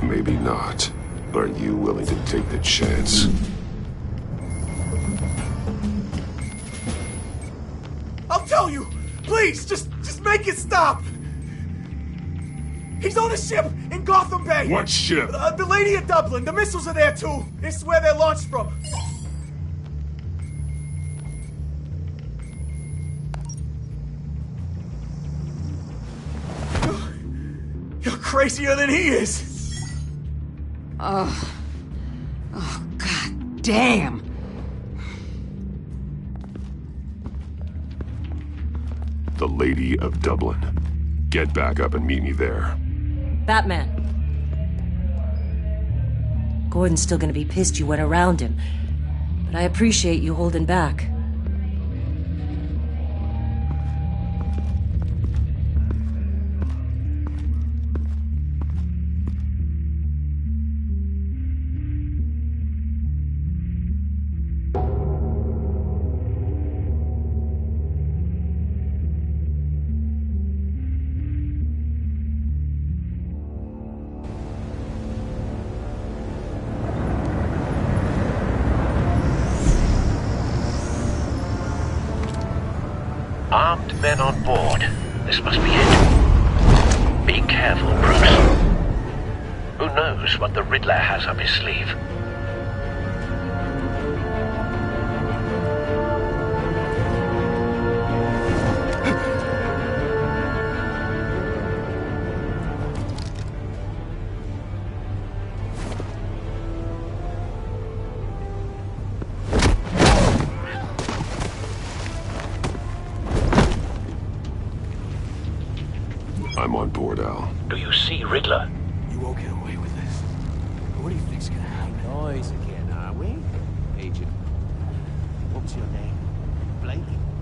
Maybe not. Are you willing to take the chance? I'll tell you! Please, just make it stop! He's on a ship in Gotham Bay! What ship? The Lady of Dublin. The missiles are there, too. This is where they're launched from. You're crazier than he is! Oh, God damn! The Lady of Dublin. Get back up and meet me there. Batman. Gordon's still gonna be pissed you went around him, but I appreciate you holding back. Armed men on board. This must be it. Be careful, Bruce. Who knows what the Riddler has up his sleeve? I'm on board, Al. Do you see Riddler? You won't get away with this. What do you think's gonna happen? Noise again, are we? Agent. What's your name? Blake?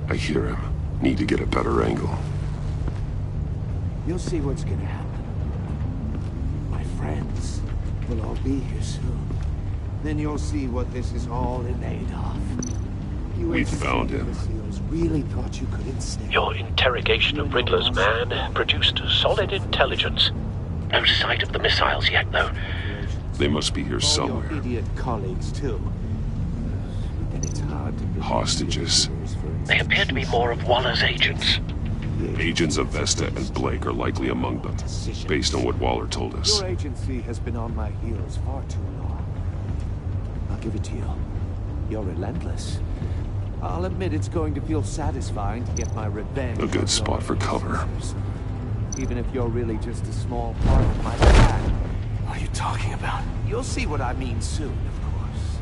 I hear him. Need to get a better angle. You'll see what's gonna happen. My friends will all be here soon. Then you'll see what this is all in aid of. We found him. Really thought you could ensnare. Your interrogation of Riddler's man produced solid intelligence. No sight of the missiles yet, though. They must be here somewhere. Your idiot colleagues, too. And it's hard to believe. Hostages. They appear to be more of Waller's agents. Agents of Vesta and Blake are likely among them, based on what Waller told us. Your agency has been on my heels far too long. I'll give it to you. You're relentless. I'll admit it's going to feel satisfying to get my revenge. A good spot for cover. Even if you're really just a small part of my plan. What are you talking about? You'll see what I mean soon, of course.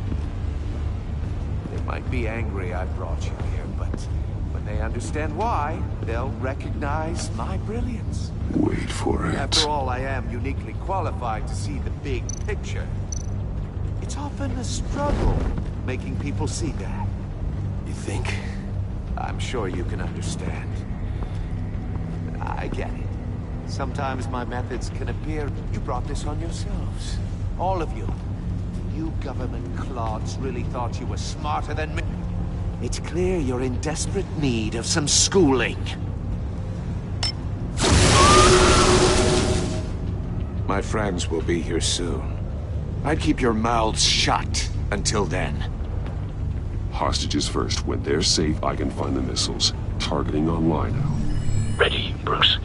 They might be angry I brought you here, but when they understand why, they'll recognize my brilliance. Wait for it. After all, I am uniquely qualified to see the big picture. It's often a struggle making people see that. You think? I'm sure you can understand. I get it. Sometimes my methods can appear... You brought this on yourselves. All of you. You government clods really thought you were smarter than me. It's clear you're in desperate need of some schooling. My friends will be here soon. I'd keep your mouths shut until then. Hostages first. When they're safe, I can find the missiles. Targeting online now. Ready, Bruce.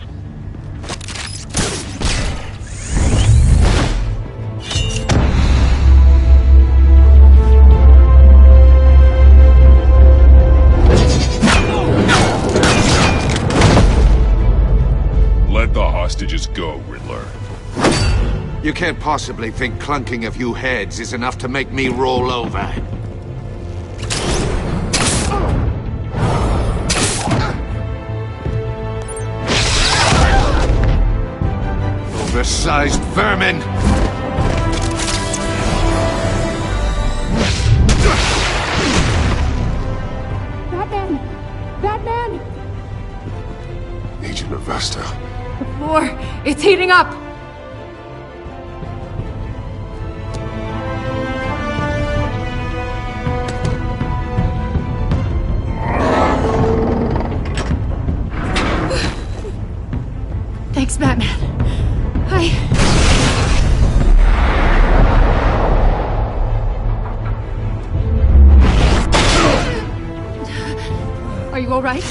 Let the hostages go, Riddler. You can't possibly think clunking a few heads is enough to make me roll over. Oversized vermin! Batman! Batman! Agent Avesta. The floor, it's heating up! Thanks, Batman. Are you all right?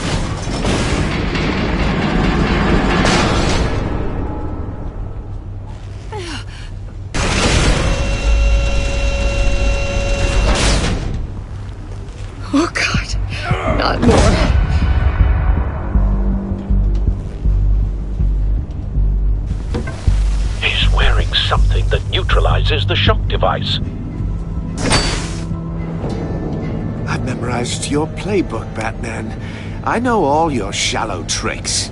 Oh, God. Not more. He's wearing something that neutralizes the shock device. I've memorized your playbook, Batman. I know all your shallow tricks.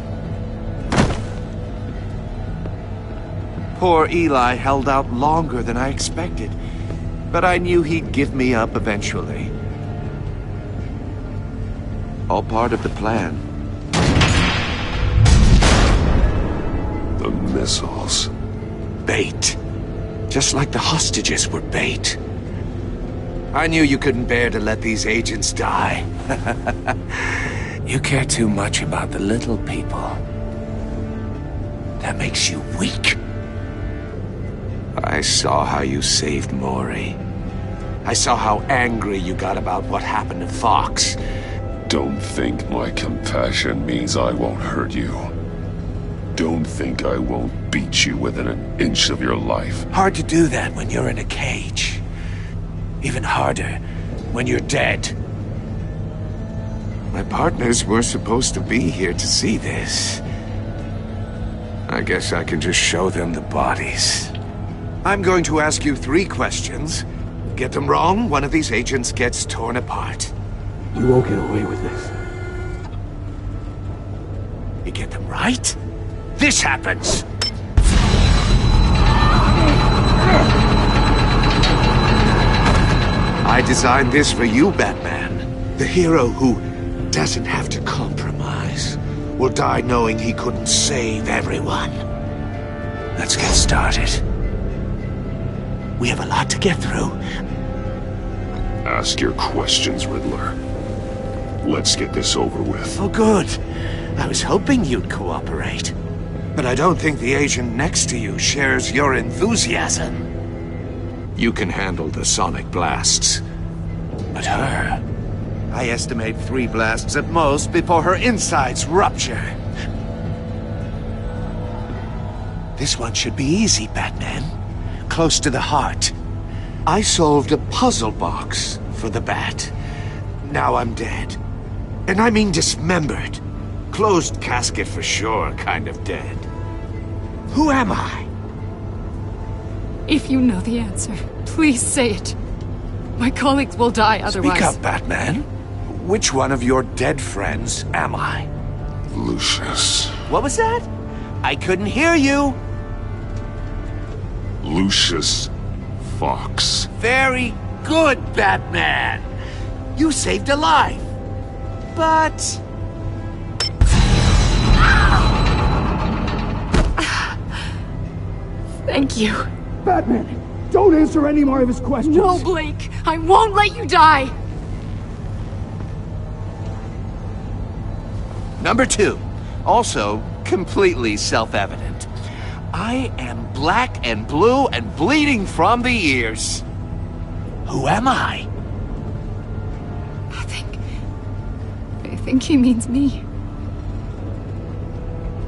Poor Eli held out longer than I expected, but I knew he'd give me up eventually. All part of the plan. The missiles. Bait. Just like the hostages were bait. I knew you couldn't bear to let these agents die. You care too much about the little people. That makes you weak. I saw how you saved Maury. I saw how angry you got about what happened to Fox. Don't think my compassion means I won't hurt you. Don't think I won't beat you within an inch of your life. Hard to do that when you're in a cage. Even harder when you're dead. My partners were supposed to be here to see this. I guess I can just show them the bodies. I'm going to ask you 3 questions. Get them wrong, one of these agents gets torn apart. You won't get away with this. You get them right, this happens! I designed this for you, Batman. The hero who doesn't have to compromise will die knowing he couldn't save everyone. Let's get started. We have a lot to get through. Ask your questions, Riddler. Let's get this over with. Oh, good. I was hoping you'd cooperate. But I don't think the agent next to you shares your enthusiasm. You can handle the sonic blasts. But her... I estimate 3 blasts at most before her insides rupture. This one should be easy, Batman. Close to the heart. I solved a puzzle box for the Bat. Now I'm dead. And I mean dismembered. Closed casket for sure, kind of dead. Who am I? If you know the answer, please say it. My colleagues will die otherwise. Speak up, Batman. Which one of your dead friends am I? Lucius. What was that? I couldn't hear you. Lucius Fox. Very good, Batman. You saved a life. But... Thank you. Batman, don't answer any more of his questions. No, Blake. I won't let you die. Number 2. Also completely self-evident. I am black and blue and bleeding from the ears. Who am I? I think he means me.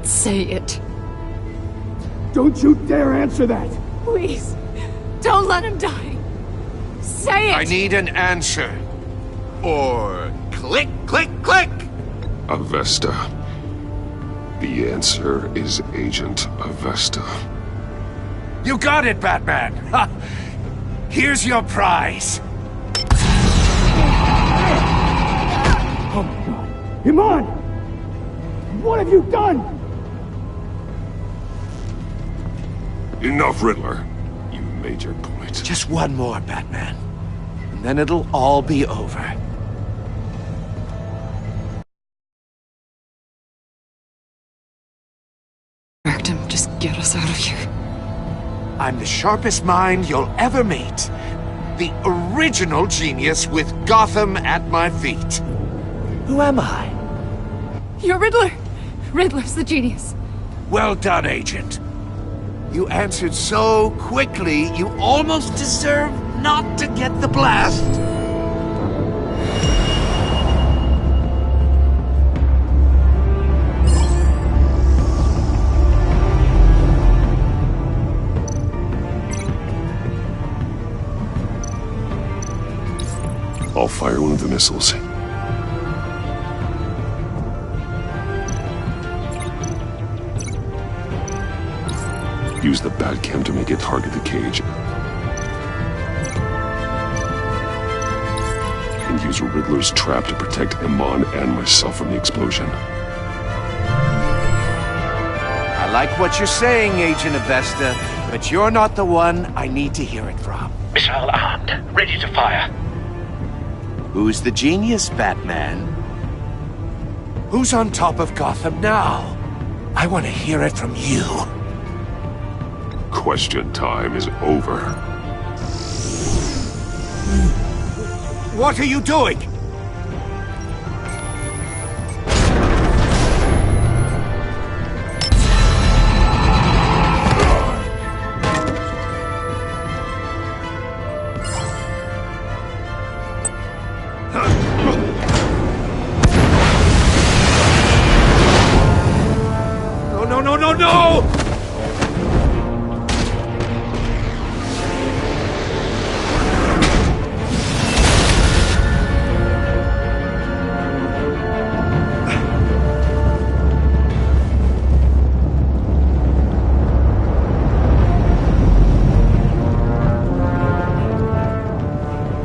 Say it. Don't you dare answer that! Please, don't let him die. Say it! I need an answer. Or click, click, click! Avesta. The answer is Agent Avesta. You got it, Batman! Ha! Here's your prize. Oh my God! Iman! What have you done? Enough, Riddler. You made your point. Just one more, Batman. And then it'll all be over. Rectum, just get us out of here. I'm the sharpest mind you'll ever meet. The original genius with Gotham at my feet. Who am I? You're Riddler. Riddler's the genius. Well done, Agent. You answered so quickly, you almost deserve not to get the blast. I'll fire one of the missiles. Use the Batcam to make it target the cage. And use Riddler's trap to protect Iman and myself from the explosion. I like what you're saying, Agent Avesta, but you're not the one I need to hear it from. Missile armed, ready to fire. Who's the genius, Batman? Who's on top of Gotham now? I want to hear it from you. Question time is over. What are you doing? No!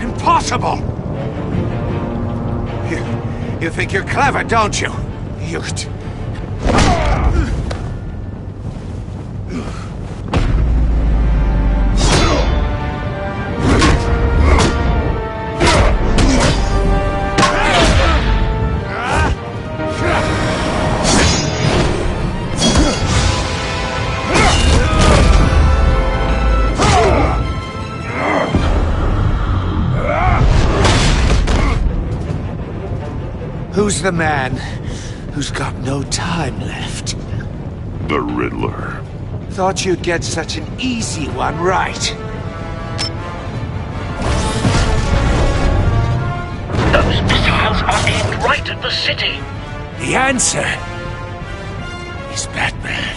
Impossible! You think you're clever, don't you? You... Who's the man who's got no time left? The Riddler. Thought you'd get such an easy one right. Those missiles are aimed right at the city. The answer is Batman.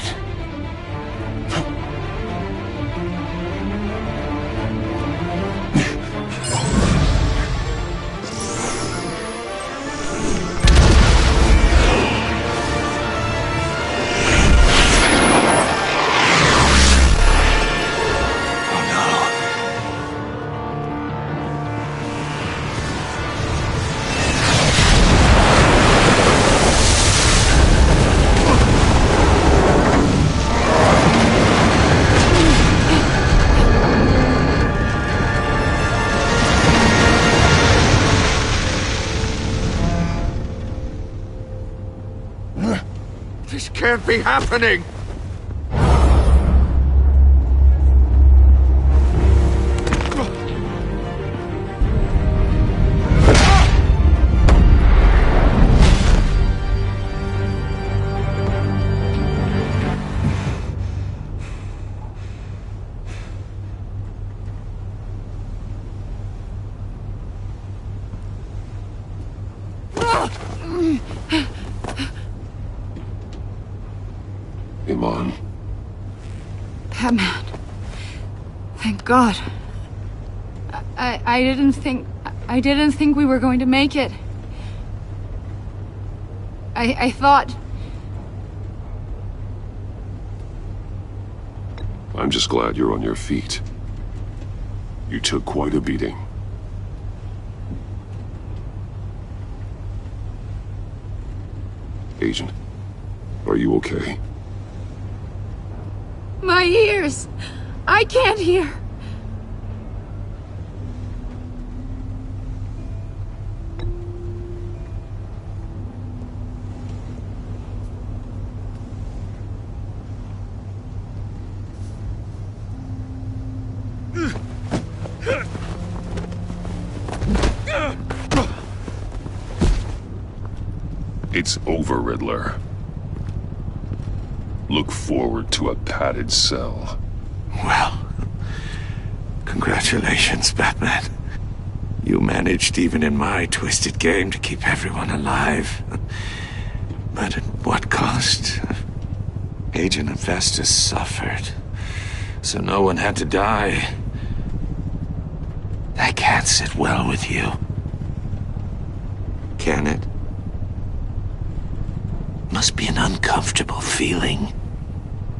can't be happening! Iman. Batman. Thank God. I didn't think we were going to make it. I thought... I'm just glad you're on your feet. You took quite a beating. Agent, are you okay? My ears! I can't hear! It's over, Riddler. Look forward to a padded cell. Well, congratulations, Batman. You managed, even in my twisted game, to keep everyone alive. But at what cost? Agent Hephaestus suffered, so no one had to die. That can't sit well with you. Can it? Must be an uncomfortable feeling.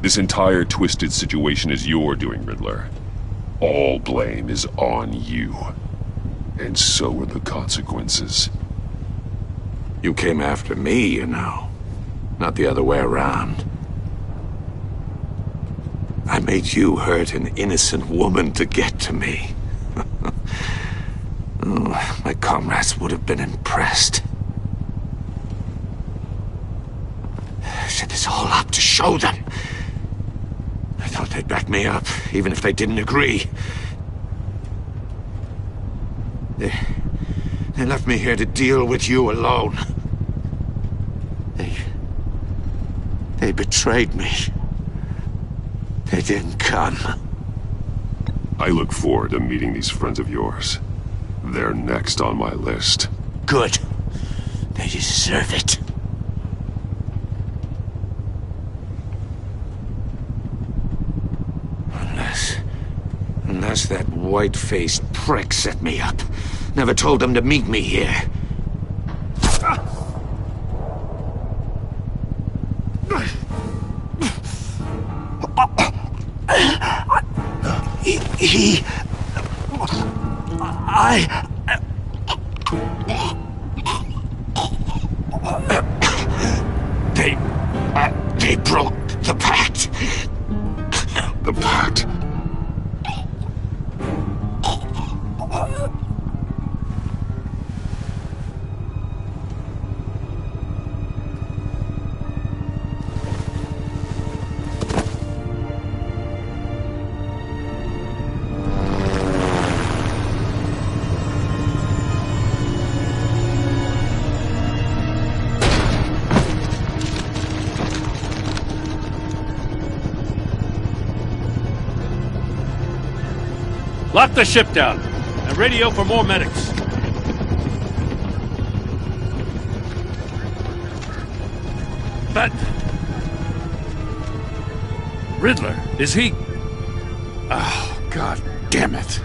This entire twisted situation is your doing, Riddler. All blame is on you. And so are the consequences. You came after me, you know. Not the other way around. I made you hurt an innocent woman to get to me. Oh, my comrades would have been impressed. I set this all up to show them. I thought they'd back me up, even if they didn't agree. They left me here to deal with you alone. They betrayed me. They didn't come. I look forward to meeting these friends of yours. They're next on my list. Good. They deserve it. Unless that white-faced prick set me up. Never told them to meet me here. They broke the pact. The pact? Lock the ship down and radio for more medics. But Riddler, is he? Oh, God damn it.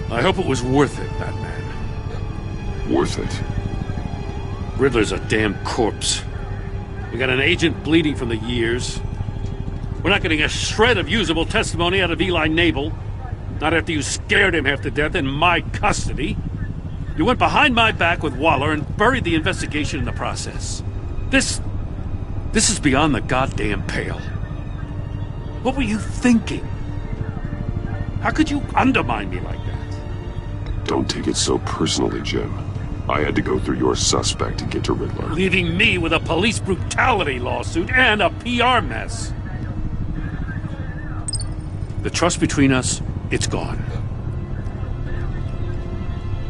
I hope it was worth it, Batman. Worth it? Riddler's a damn corpse. We got an agent bleeding from the years. We're not getting a shred of usable testimony out of Eli Nabel. Not after you scared him half to death in my custody. You went behind my back with Waller and buried the investigation in the process. This is beyond the goddamn pale. What were you thinking? How could you undermine me like that? Don't take it so personally, Jim. I had to go through your suspect to get to Riddler. Leaving me with a police brutality lawsuit and a PR mess. The trust between us, it's gone.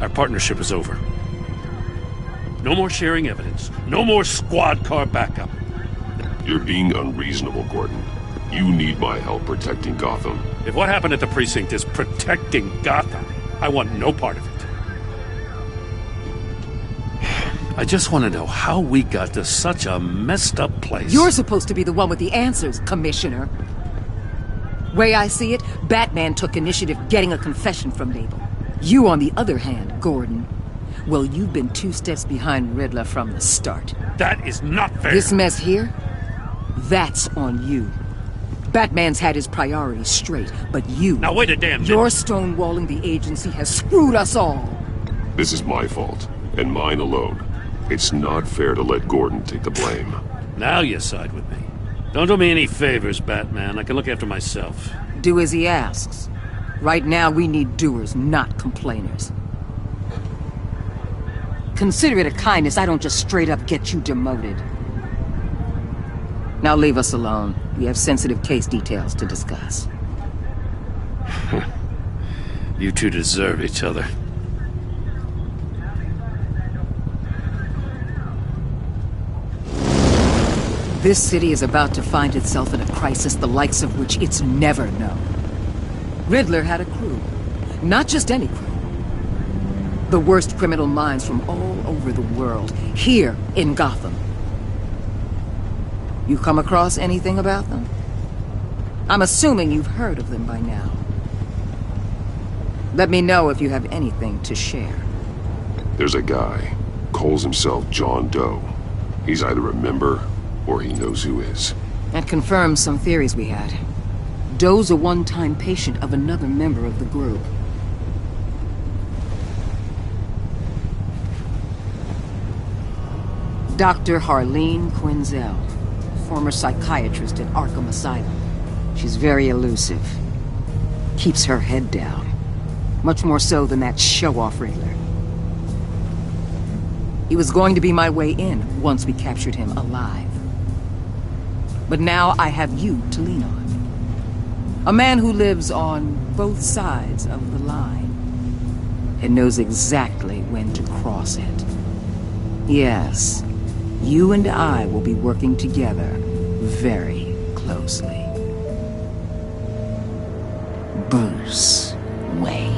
Our partnership is over. No more sharing evidence. No more squad car backup. You're being unreasonable, Gordon. You need my help protecting Gotham. If what happened at the precinct is protecting Gotham, I want no part of it. I just want to know how we got to such a messed up place. You're supposed to be the one with the answers, Commissioner. Way I see it, Batman took initiative getting a confession from Mabel. You, on the other hand, Gordon, well, you've been 2 steps behind Riddler from the start. That is not fair. This mess here, that's on you. Batman's had his priorities straight, but you... Now wait a damn minute. Your stonewalling the agency has screwed us all. This is my fault, and mine alone. It's not fair to let Gordon take the blame. Now you side with me. Don't do me any favors, Batman. I can look after myself. Do as he asks. Right now, we need doers, not complainers. Consider it a kindness I don't just straight up get you demoted. Now leave us alone. We have sensitive case details to discuss. You two deserve each other. This city is about to find itself in a crisis the likes of which it's never known. Riddler had a crew. Not just any crew. The worst criminal minds from all over the world, here in Gotham. You come across anything about them? I'm assuming you've heard of them by now. Let me know if you have anything to share. There's a guy, calls himself John Doe. He's either a member, or he knows who is. That confirms some theories we had. Doe's a one-time patient of another member of the group. Dr. Harleen Quinzel, former psychiatrist at Arkham Asylum. She's very elusive. Keeps her head down. Much more so than that show-off Riddler. He was going to be my way in once we captured him alive. But now I have you to lean on. A man who lives on both sides of the line and knows exactly when to cross it. Yes, you and I will be working together very closely. Bruce Wayne.